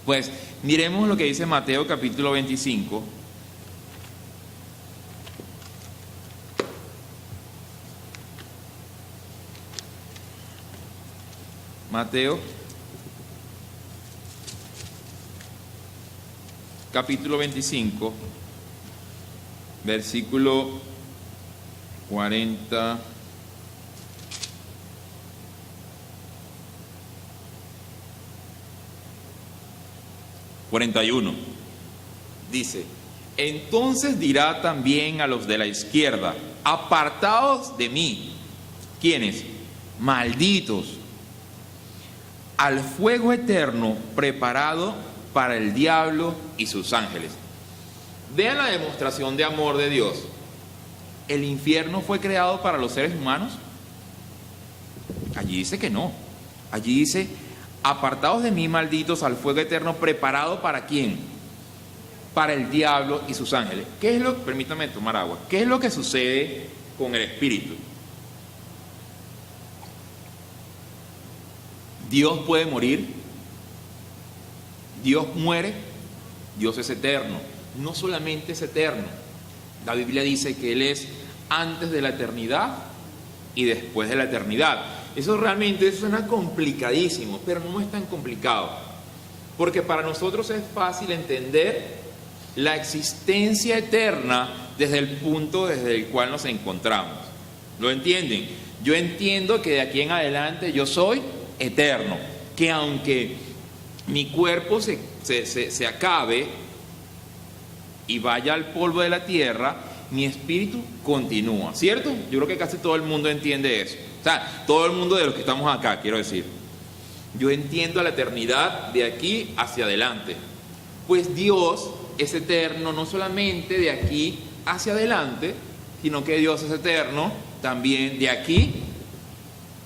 S1: Pues miremos lo que dice Mateo capítulo 25. Mateo capítulo 25, versículo 40. 41. Dice, entonces dirá también a los de la izquierda, apartaos de mí. ¿Quiénes? Malditos, al fuego eterno preparado para el diablo y sus ángeles. Vean la demostración de amor de Dios. ¿El infierno fue creado para los seres humanos? Allí dice que no. Allí dice, apartados de mí, malditos, al fuego eterno preparado ¿para quién? Para el diablo y sus ángeles. ¿Qué es lo? Permítame tomar agua. ¿Qué es lo que sucede con el espíritu? Dios puede morir, Dios muere, Dios es eterno. No solamente es eterno, la Biblia dice que Él es antes de la eternidad y después de la eternidad. Eso realmente suena complicadísimo, pero no es tan complicado, porque para nosotros es fácil entender la existencia eterna desde el punto desde el cual nos encontramos. ¿Lo entienden? Yo entiendo que de aquí en adelante yo soy eterno, que aunque mi cuerpo se acabe y vaya al polvo de la tierra, mi espíritu continúa, ¿cierto? Yo creo que casi todo el mundo entiende eso. O sea, todo el mundo de los que estamos acá, quiero decir. Yo entiendo la eternidad de aquí hacia adelante. Pues Dios es eterno no solamente de aquí hacia adelante, sino que Dios es eterno también de aquí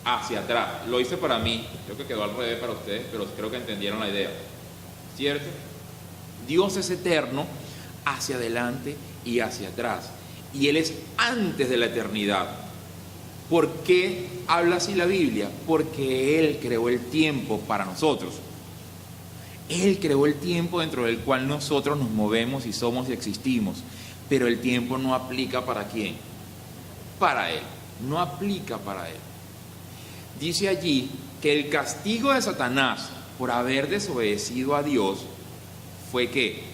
S1: hacia atrás. Lo hice para mí, creo que quedó al revés para ustedes, pero creo que entendieron la idea, ¿cierto? Dios es eterno hacia adelante y hacia atrás, y Él es antes de la eternidad. ¿Por qué habla así la Biblia? Porque Él creó el tiempo para nosotros. Él creó el tiempo dentro del cual nosotros nos movemos y somos y existimos, pero el tiempo no aplica ¿para quién? Para Él, no aplica para Él. Dice allí que el castigo de Satanás por haber desobedecido a Dios fue que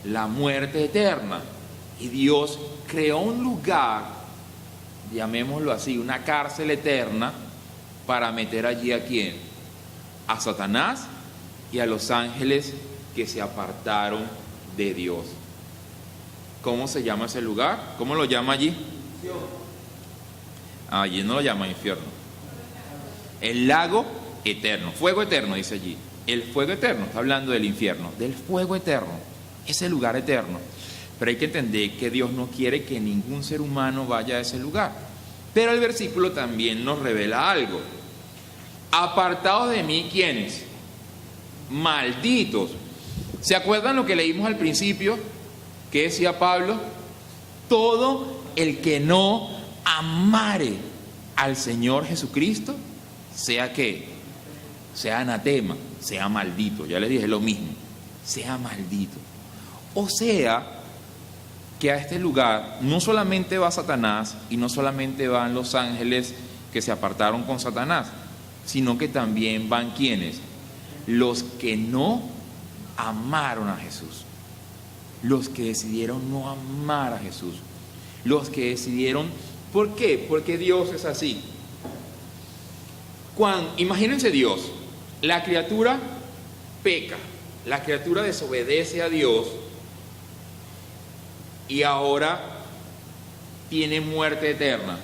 S1: la muerte eterna, y Dios creó un lugar, llamémoslo así, una cárcel eterna para meter allí ¿a quién? A Satanás y a los ángeles que se apartaron de Dios. ¿Cómo se llama ese lugar? ¿Cómo lo llama allí? Allí no lo llama infierno. El lago eterno, fuego eterno dice allí. El fuego eterno, está hablando del infierno, del fuego eterno, ese lugar eterno. Pero hay que entender que Dios no quiere que ningún ser humano vaya a ese lugar. Pero el versículo también nos revela algo. Apartados de mí, ¿quiénes? Malditos. ¿Se acuerdan lo que leímos al principio? ¿Qué decía Pablo? Todo el que no amare al Señor Jesucristo, sea que sea anatema, sea maldito. Ya les dije lo mismo, sea maldito. O sea que a este lugar no solamente va Satanás y no solamente van los ángeles que se apartaron con Satanás, sino que también van ¿quiénes? Los que no amaron a Jesús, los que decidieron no amar a Jesús, los que decidieron, ¿por qué? Porque Dios es así. Imagínense Dios, la criatura peca, la criatura desobedece a Dios y ahora tiene muerte eterna.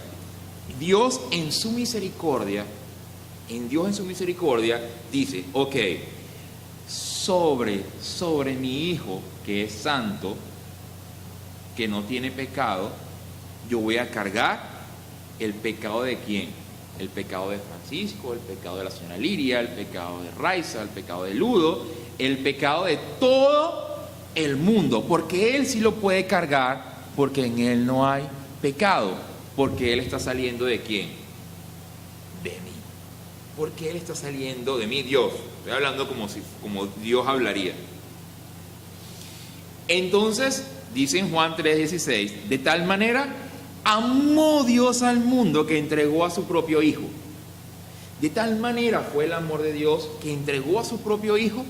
S1: Dios en su misericordia, dice, ok, sobre mi hijo que es santo, que no tiene pecado, yo voy a cargar el pecado de quién. El pecado de Francisco, el pecado de la señora Liria, el pecado de Raiza, el pecado de Ludo, el pecado de todo el mundo, porque Él sí lo puede cargar, porque en Él no hay pecado, porque Él está saliendo de quién, de mí, porque Él está saliendo de mí, Dios. Estoy hablando como Dios hablaría. Entonces, dice en Juan 3:16, de tal manera amó Dios al mundo que entregó a su propio Hijo. De tal manera fue el amor de Dios que entregó a su propio Hijo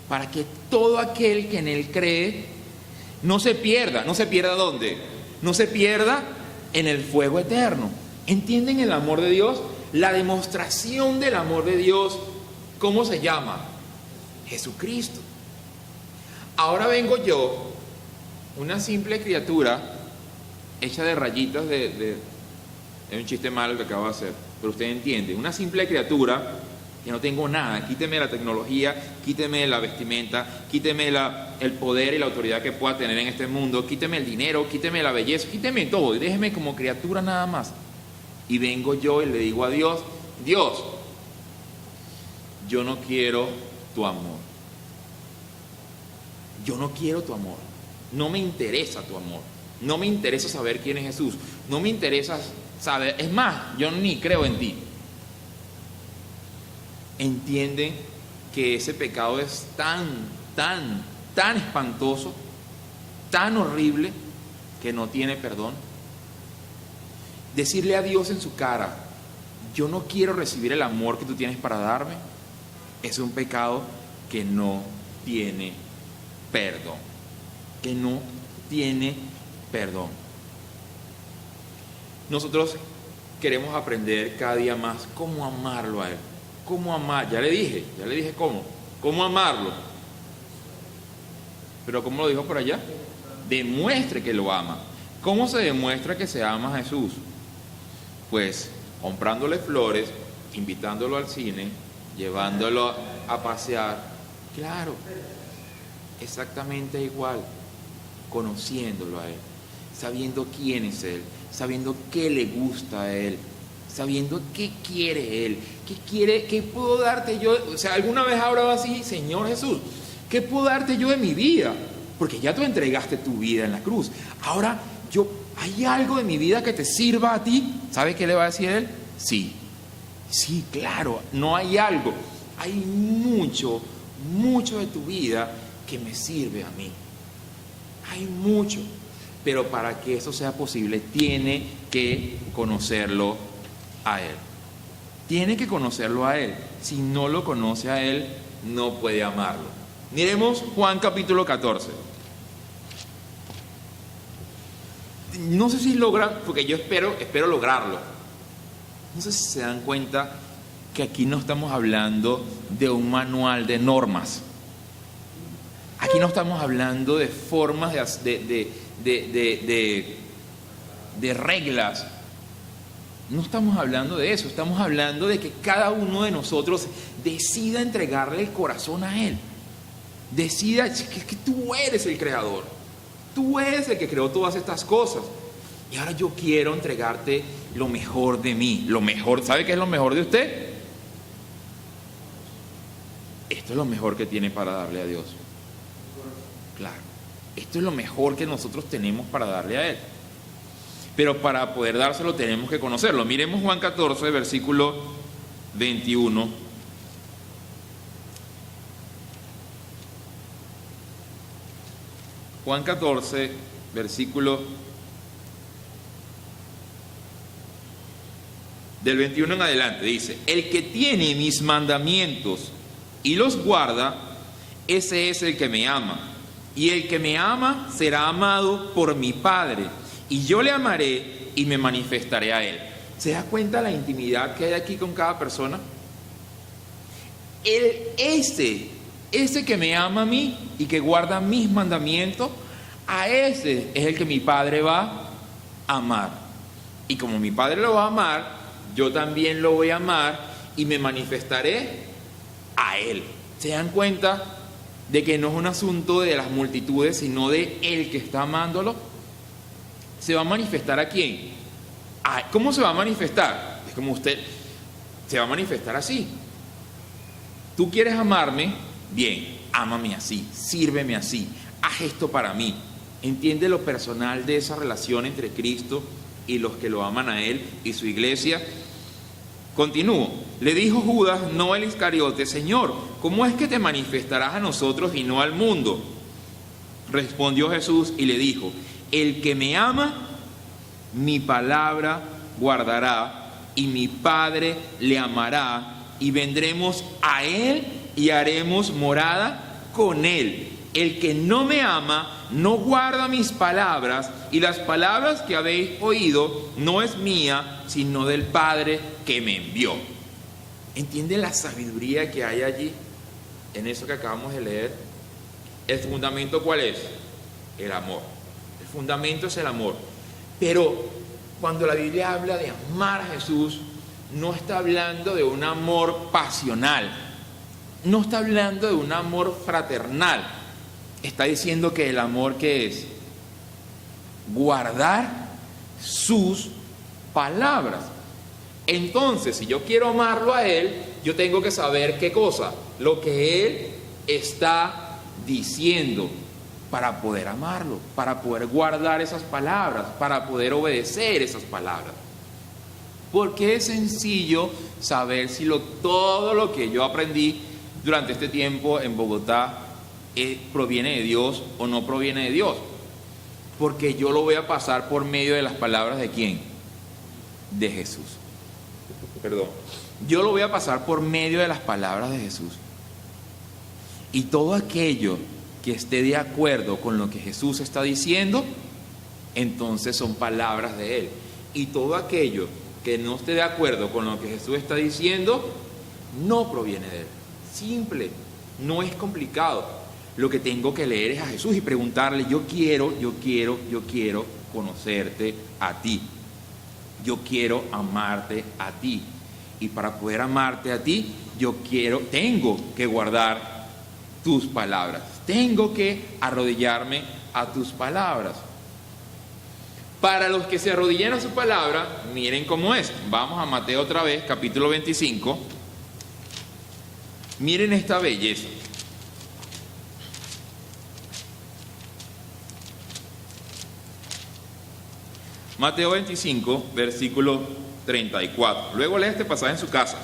S1: para que todo aquel que en Él cree no se pierda. ¿No se pierda dónde? No se pierda en el fuego eterno. ¿Entienden el amor de Dios? La demostración del amor de Dios, ¿cómo se llama? Jesucristo. Ahora vengo yo, una simple criatura hecha de rayitas es un chiste malo que acabo de hacer, pero usted entiende, una simple criatura que no tengo nada, quíteme la tecnología, quíteme la vestimenta, quíteme el poder y la autoridad que pueda tener en este mundo, quíteme el dinero, quíteme la belleza, quíteme todo y déjeme como criatura nada más. Y vengo yo y le digo a Dios, Dios, yo no quiero tu amor, yo no quiero tu amor, no me interesa tu amor. No me interesa saber quién es Jesús. No me interesa saber. Es más, yo ni creo en ti. ¿Entienden que ese pecado es tan espantoso, tan horrible, que no tiene perdón? Decirle a Dios en su cara, yo no quiero recibir el amor que tú tienes para darme, es un pecado que no tiene perdón. Que no tiene perdón. Nosotros queremos aprender cada día más cómo amarlo a Él. Cómo amar, ya le dije cómo amarlo. Pero ¿cómo lo dijo por allá? Demuestre que lo ama. ¿Cómo se demuestra que se ama a Jesús? Pues comprándole flores, invitándolo al cine, llevándolo a pasear. Claro, exactamente igual, conociéndolo a Él, sabiendo quién es Él, sabiendo qué le gusta a Él, sabiendo qué quiere Él, qué puedo darte yo. O sea, alguna vez hablaba así, Señor Jesús, ¿qué puedo darte yo de mi vida? Porque ya tú entregaste tu vida en la cruz. Ahora, ¿hay algo de mi vida que te sirva a ti? ¿Sabe qué le va a decir Él? Sí, claro, no hay algo. Hay mucho de tu vida que me sirve a mí. Hay mucho. Pero para que eso sea posible, tiene que conocerlo a Él. Tiene que conocerlo a Él. Si no lo conoce a Él, no puede amarlo. Miremos Juan capítulo 14. No sé si logran, porque yo espero lograrlo. No sé si se dan cuenta que aquí no estamos hablando de un manual de normas. Aquí no estamos hablando de formas de reglas. No estamos hablando de eso. Estamos hablando de que cada uno de nosotros decida entregarle el corazón a Él. Decida que tú eres el creador. Tú eres el que creó todas estas cosas. Y ahora yo quiero entregarte lo mejor de mí. Lo mejor. ¿Sabe qué es lo mejor de usted? Esto es lo mejor que tiene para darle a Dios. Claro. Esto es lo mejor que nosotros tenemos para darle a Él. Pero para poder dárselo tenemos que conocerlo. Miremos Juan 14, versículo 21. Juan 14, versículo del 21 en adelante, dice: el que tiene mis mandamientos y los guarda, ese es el que me ama. Y el que me ama será amado por mi Padre, y yo le amaré y me manifestaré a él. ¿Se da cuenta la intimidad que hay aquí con cada persona? Ese que me ama a mí y que guarda mis mandamientos, a ese es el que mi Padre va a amar. Y como mi Padre lo va a amar, yo también lo voy a amar y me manifestaré a Él. ¿Se dan cuenta de que no es un asunto de las multitudes, sino de Él que está amándolo? ¿Se va a manifestar a quién? ¿Cómo se va a manifestar? Es como usted, se va a manifestar así. Tú quieres amarme, bien, ámame así, sírveme así, haz esto para mí. Entiende lo personal de esa relación entre Cristo y los que lo aman a Él y su iglesia. Continúo. Le dijo Judas, no el Iscariote: Señor, ¿cómo es que te manifestarás a nosotros y no al mundo? Respondió Jesús y le dijo: el que me ama, mi palabra guardará, y mi Padre le amará, y vendremos a Él y haremos morada con Él. El que no me ama no guarda mis palabras, y las palabras que habéis oído no es mía, sino del Padre que me envió. ¿Entiende la sabiduría que hay allí en eso que acabamos de leer? ¿El fundamento cuál es? El amor. El fundamento es el amor. Pero cuando la Biblia habla de amar a Jesús, no está hablando de un amor pasional, no está hablando de un amor fraternal. Está diciendo que el amor, ¿qué es? Guardar sus palabras. Entonces, si yo quiero amarlo a Él, yo tengo que saber qué cosa, lo que Él está diciendo, para poder amarlo, para poder guardar esas palabras, para poder obedecer esas palabras. Porque es sencillo saber si todo lo que yo aprendí durante este tiempo en Bogotá proviene de Dios o no proviene de Dios. Porque yo lo voy a pasar por medio de las palabras ¿de quién? De Jesús. Perdón. Yo lo voy a pasar por medio de las palabras de Jesús. Y todo aquello que esté de acuerdo con lo que Jesús está diciendo, entonces son palabras de Él. Y todo aquello que no esté de acuerdo con lo que Jesús está diciendo, no proviene de Él. Simple, no es complicado. Lo que tengo que leer es a Jesús y preguntarle: yo quiero conocerte a ti. Yo quiero amarte a ti. Y para poder amarte a ti, tengo que guardar tus palabras. Tengo que arrodillarme a tus palabras. Para los que se arrodillan a su palabra, miren cómo es. Vamos a Mateo otra vez, capítulo 25. Miren esta belleza. Mateo 25, versículo 34. Luego lee este pasaje en su casa.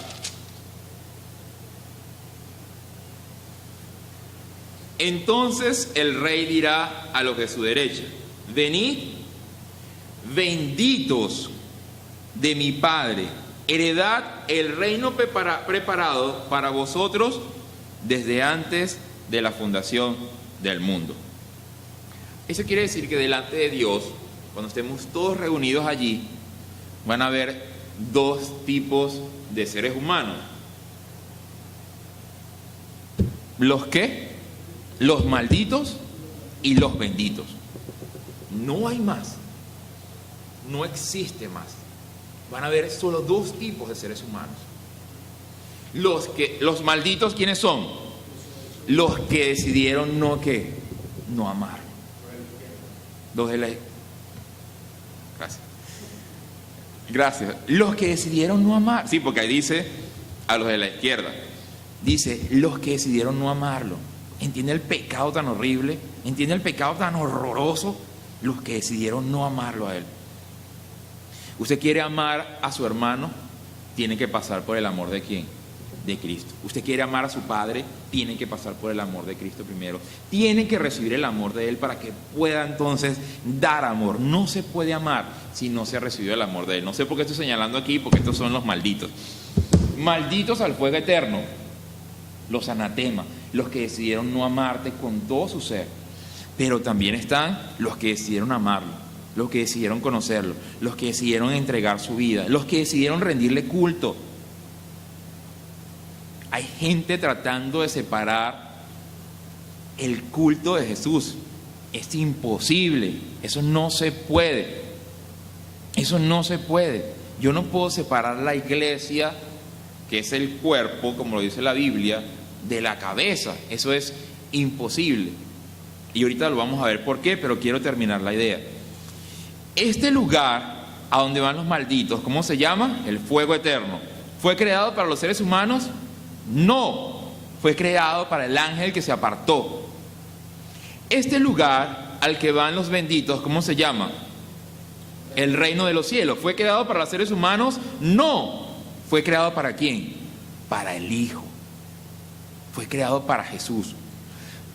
S1: Entonces el rey dirá a los de su derecha: venid, benditos de mi Padre, heredad el reino preparado para vosotros desde antes de la fundación del mundo. Eso quiere decir que delante de Dios, cuando estemos todos reunidos allí, van a haber dos tipos de seres humanos. ¿Los qué? Los malditos y los benditos. No hay más. No existe más. Van a haber solo dos tipos de seres humanos. Los malditos, ¿quiénes son? Los que decidieron no amar. Los de la... Gracias. Los que decidieron no amar. Sí, porque ahí dice a los de la izquierda. Dice los que decidieron no amarlo. ¿Entiende el pecado tan horrible? ¿Entiende el pecado tan horroroso? Los que decidieron no amarlo a Él. ¿Usted quiere amar a su hermano? Tiene que pasar por el amor ¿de quién? De Cristo. ¿Usted quiere amar a su padre? Tiene que pasar por el amor de Cristo primero. Tiene que recibir el amor de Él para que pueda entonces dar amor. No se puede amar si no se ha recibido el amor de Él. No sé por qué estoy señalando aquí, porque estos son los malditos. Malditos al fuego eterno. Los anatemas, los que decidieron no amarte con todo su ser. Pero también están los que decidieron amarlo, los que decidieron conocerlo, los que decidieron entregar su vida, los que decidieron rendirle culto. Hay gente tratando de separar el culto de Jesús. Es imposible, eso no se puede. Eso no se puede. Yo no puedo separar la iglesia, que es el cuerpo, como lo dice la Biblia, de la cabeza. Eso es imposible. Y ahorita lo vamos a ver por qué, pero quiero terminar la idea. Este lugar a donde van los malditos, ¿cómo se llama? El fuego eterno. ¿Fue creado para los seres humanos? No, fue creado para el ángel que se apartó. Este lugar al que van los benditos, ¿cómo se llama? El reino de los cielos. ¿Fue creado para los seres humanos? No, fue creado ¿para quién? Para el Hijo. Fue creado para Jesús.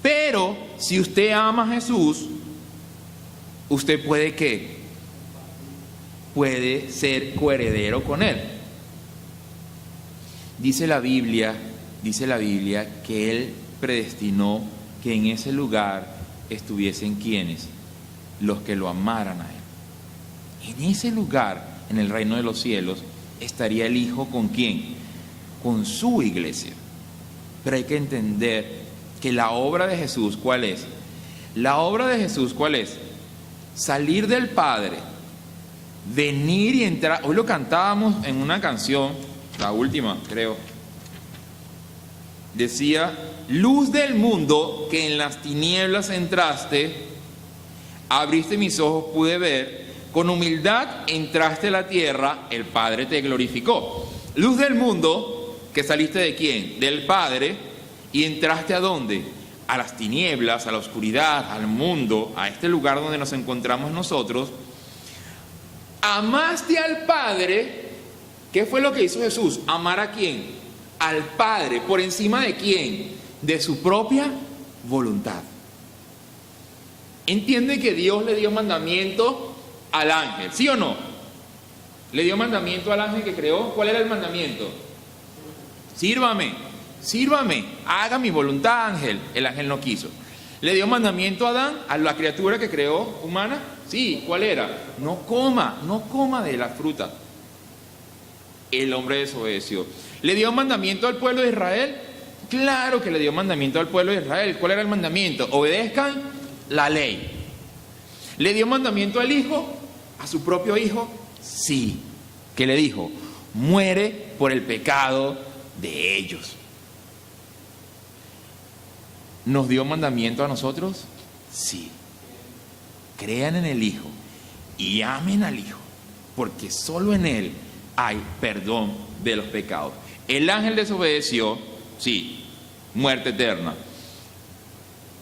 S1: Pero si usted ama a Jesús, usted puede ¿qué? Puede ser coheredero con Él. Dice la Biblia que Él predestinó que en ese lugar estuviesen ¿quiénes? Los que lo amaran a Él. En ese lugar, en el reino de los cielos, estaría el Hijo ¿con quién? Con su iglesia. Pero hay que entender que la obra de Jesús, ¿cuál es? La obra de Jesús, ¿cuál es? Salir del Padre, venir y entrar. Hoy lo cantábamos en una canción, la última, creo. Decía: luz del mundo, que en las tinieblas entraste, abriste mis ojos, pude ver, con humildad entraste a la tierra, el Padre te glorificó. Luz del mundo, que saliste ¿de quién? Del Padre, y entraste ¿a dónde? A las tinieblas, a la oscuridad, al mundo, a este lugar donde nos encontramos nosotros. Amaste al Padre. ¿Qué fue lo que hizo Jesús? ¿Amar a quién? Al Padre. ¿Por encima de quién? De su propia voluntad. ¿Entiende que Dios le dio mandamiento al ángel? ¿Sí o no? Le dio mandamiento al ángel que creó. ¿Cuál era el mandamiento? Sírvame, haga mi voluntad, ángel. El ángel no quiso. ¿Le dio mandamiento a Adán, a la criatura que creó humana? Sí, ¿cuál era? No coma de la fruta. El hombre desobedeció. ¿Le dio mandamiento al pueblo de Israel? Claro que le dio mandamiento al pueblo de Israel. ¿Cuál era el mandamiento? Obedezcan la ley. ¿Le dio mandamiento al hijo? ¿A su propio hijo? Sí. ¿Qué le dijo? Muere por el pecado de ellos. ¿Nos dio mandamiento a nosotros? Sí. Crean en el Hijo y amen al Hijo, porque solo en Él hay perdón de los pecados. El ángel desobedeció, sí, muerte eterna.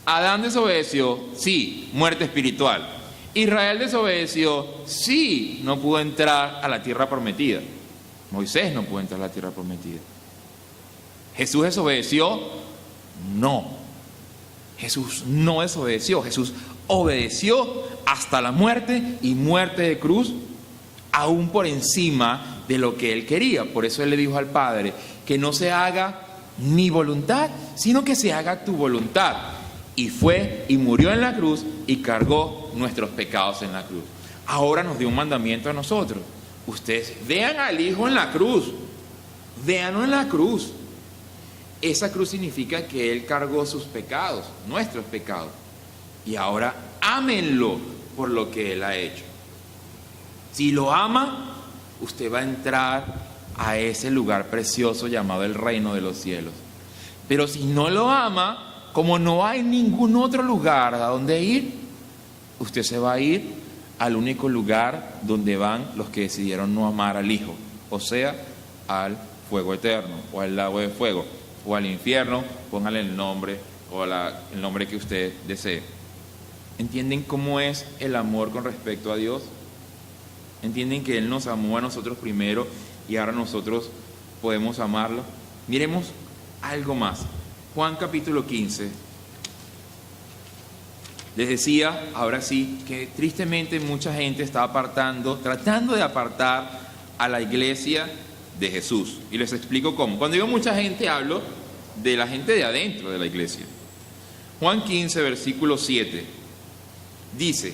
S1: Adán desobedeció, sí, muerte espiritual. Israel desobedeció, sí, no pudo entrar a la tierra prometida. Moisés no pudo entrar a la tierra prometida. ¿Jesús desobedeció? No. Jesús no desobedeció. Jesús obedeció hasta la muerte, y muerte de cruz, aún por encima de lo que Él quería. Por eso Él le dijo al Padre: que no se haga mi voluntad, sino que se haga tu voluntad. Y fue y murió en la cruz y cargó nuestros pecados en la cruz. Ahora nos dio un mandamiento a nosotros. Ustedes vean al Hijo en la cruz. Véanlo en la cruz. Esa cruz significa que Él cargó sus pecados, nuestros pecados. Y ahora ámenlo por lo que Él ha hecho. Si lo ama, usted va a entrar a ese lugar precioso llamado el reino de los cielos. Pero si no lo ama, como no hay ningún otro lugar a donde ir, usted se va a ir al único lugar donde van los que decidieron no amar al Hijo, o sea, al fuego eterno, o al lago de fuego, o al infierno. Póngale el nombre o el nombre que usted desee. ¿Entienden cómo es el amor con respecto a Dios? ¿Entienden que Él nos amó a nosotros primero y ahora nosotros podemos amarlo? Miremos algo más. Juan capítulo 15. Les decía, ahora sí, que tristemente mucha gente está tratando de apartar a la iglesia de Jesús. Y les explico cómo. Cuando digo mucha gente, hablo de la gente de adentro de la iglesia. Juan 15, versículo 7, dice: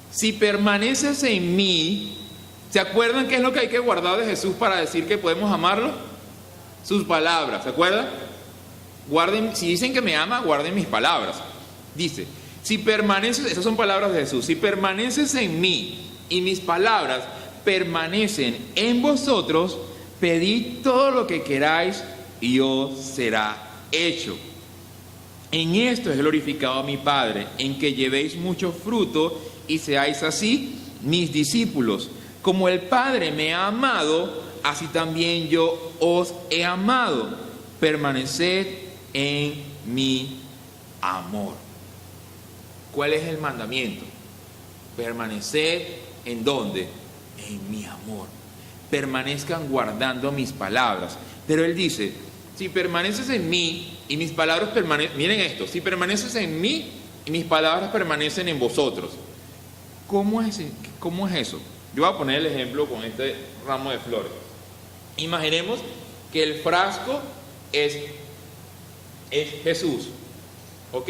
S1: si permaneces en mí, ¿se acuerdan qué es lo que hay que guardar de Jesús para decir que podemos amarlo? Sus palabras, ¿se acuerdan? Guarden, si dicen que me ama, guarden mis palabras. Dice, si permaneces, esas son palabras de Jesús, si permaneces en mí y mis palabras permanecen en vosotros, pedid todo lo que queráis y os será hecho. En esto es glorificado mi Padre, en que llevéis mucho fruto y seáis así mis discípulos. Como el Padre me ha amado, así también yo os he amado. Permaneced en mi amor. ¿Cuál es el mandamiento? Permaneced ¿en dónde? En mi amor. Permanezcan guardando mis palabras. Pero él dice, si permaneces en mí y mis palabras permanecen, miren esto, si permaneces en mí y mis palabras permanecen en vosotros. ¿Cómo es eso? Yo voy a poner el ejemplo con este ramo de flores. Imaginemos que el frasco es Jesús, ¿ok?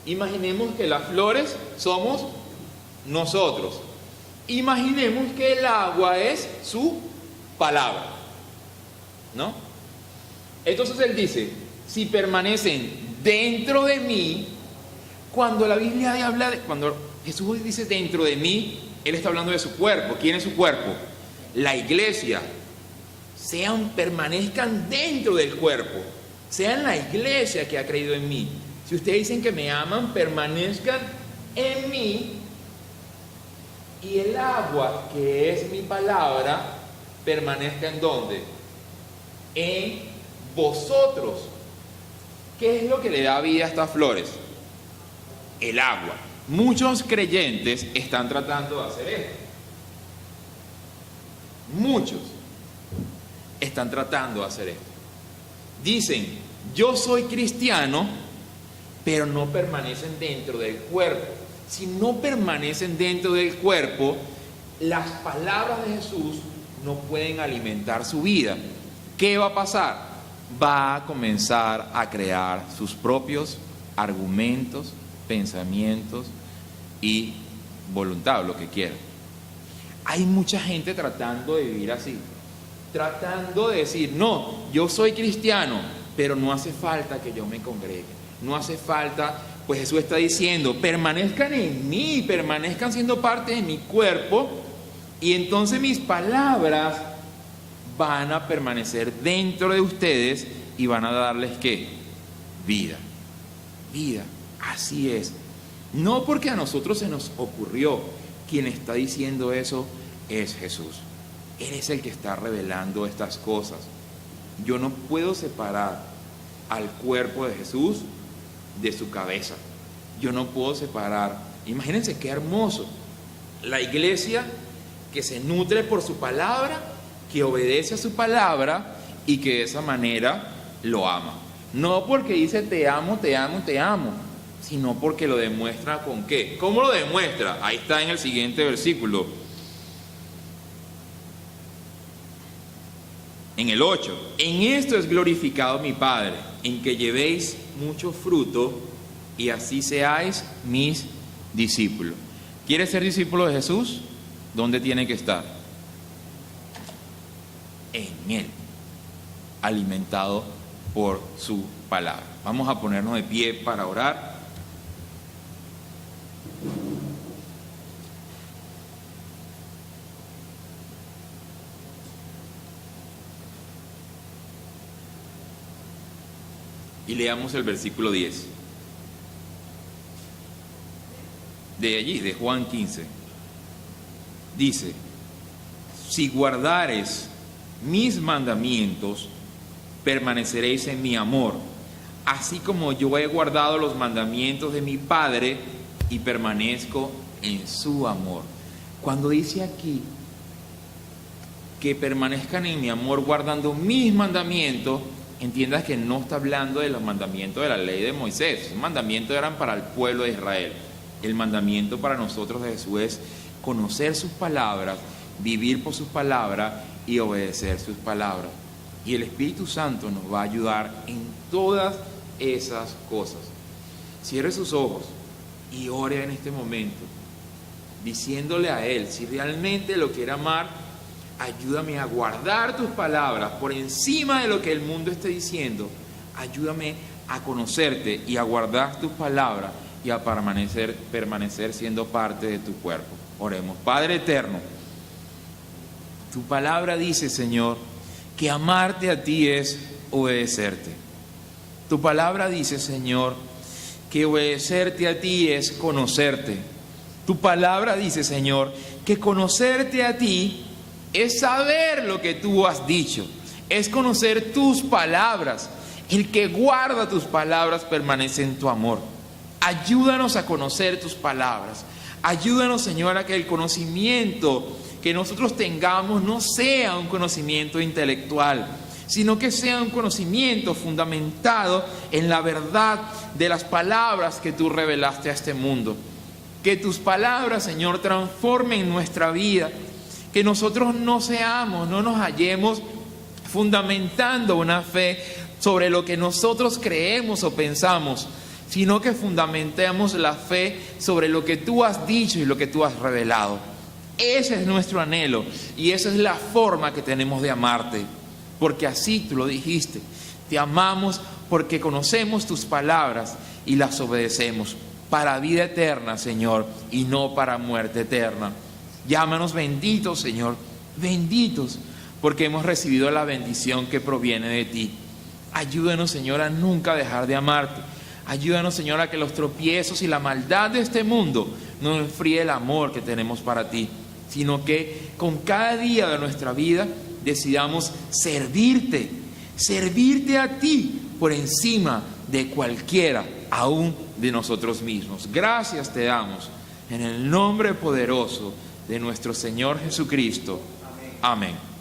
S1: Imaginemos que las flores somos nosotros. Imaginemos que el agua es su palabra, ¿no? Entonces él dice, si permanecen dentro de mí, cuando la Biblia habla cuando Jesús dice dentro de mí, él está hablando de su cuerpo. ¿Quién es su cuerpo? La iglesia. Permanezcan dentro del cuerpo. Sean la iglesia que ha creído en mí. Si ustedes dicen que me aman, permanezcan en mí. Y el agua, que es mi palabra, permanezca ¿en dónde? En vosotros. ¿Qué es lo que le da vida a estas flores? El agua. Muchos creyentes están tratando de hacer esto. Muchos están tratando de hacer esto. Dicen, yo soy cristiano, pero no permanecen dentro del cuerpo. Si no permanecen dentro del cuerpo, las palabras de Jesús no pueden alimentar su vida. ¿Qué va a pasar? Va a comenzar a crear sus propios argumentos, pensamientos y voluntad, lo que quieran. Hay mucha gente tratando de vivir así, tratando de decir, no, yo soy cristiano, pero no hace falta que yo me congregue, no hace falta, pues Jesús está diciendo, permanezcan en mí, permanezcan siendo parte de mi cuerpo, y entonces mis palabras van a permanecer dentro de ustedes y van a darles ¿qué? Vida. Vida. Así es. No porque a nosotros se nos ocurrió. Quien está diciendo eso es Jesús. Él es el que está revelando estas cosas. Yo no puedo separar al cuerpo de Jesús de su cabeza. Yo no puedo separar. Imagínense qué hermoso. La iglesia que se nutre por su palabra, que obedece a su palabra y que de esa manera lo ama. No porque dice te amo, te amo, te amo, sino porque lo demuestra ¿con qué? ¿Cómo lo demuestra? Ahí está en el siguiente versículo. En el 8. En esto es glorificado mi Padre, en que llevéis mucho fruto y así seáis mis discípulos. ¿Quieres ser discípulo de Jesús? ¿Dónde tiene que estar? En Él, alimentado por su palabra. Vamos a ponernos de pie para orar. Y leamos el versículo 10. De allí, de Juan 15. Dice, si guardares mis mandamientos, permaneceréis en mi amor, así como yo he guardado los mandamientos de mi Padre y permanezco en su amor. Cuando dice aquí que permanezcan en mi amor guardando mis mandamientos, entiendas que no está hablando de los mandamientos de la ley de Moisés. Los mandamientos eran para el pueblo de Israel. El mandamiento para nosotros de Jesús es conocer sus palabras, vivir por sus palabras y obedecer sus palabras. Y el Espíritu Santo nos va a ayudar en todas esas cosas. Cierre sus ojos y ore en este momento, diciéndole a Él, si realmente lo quiere amar, ayúdame a guardar tus palabras por encima de lo que el mundo esté diciendo. Ayúdame a conocerte y a guardar tus palabras y a permanecer siendo parte de tu cuerpo. Oremos. Padre eterno, tu palabra dice, Señor, que amarte a ti es obedecerte. Tu palabra dice, Señor, que obedecerte a ti es conocerte. Tu palabra dice, Señor, que conocerte a ti es saber lo que tú has dicho, es conocer tus palabras. El que guarda tus palabras permanece en tu amor. Ayúdanos a conocer tus palabras. Ayúdanos, Señor, a que el conocimiento que nosotros tengamos no sea un conocimiento intelectual, sino que sea un conocimiento fundamentado en la verdad de las palabras que tú revelaste a este mundo. Que tus palabras, Señor, transformen nuestra vida. Que nosotros no nos hallemos fundamentando una fe sobre lo que nosotros creemos o pensamos, sino que fundamentemos la fe sobre lo que tú has dicho y lo que tú has revelado. Ese es nuestro anhelo y esa es la forma que tenemos de amarte, porque así tú lo dijiste. Te amamos porque conocemos tus palabras y las obedecemos para vida eterna, Señor, y no para muerte eterna. Llámanos benditos, Señor, benditos, porque hemos recibido la bendición que proviene de ti. Ayúdanos, Señor, a nunca dejar de amarte. Ayúdanos, Señor, a que los tropiezos y la maldad de este mundo no enfríe el amor que tenemos para ti, sino que con cada día de nuestra vida decidamos servirte a ti por encima de cualquiera, aún de nosotros mismos. Gracias te damos en el nombre poderoso de nuestro Señor Jesucristo. Amén.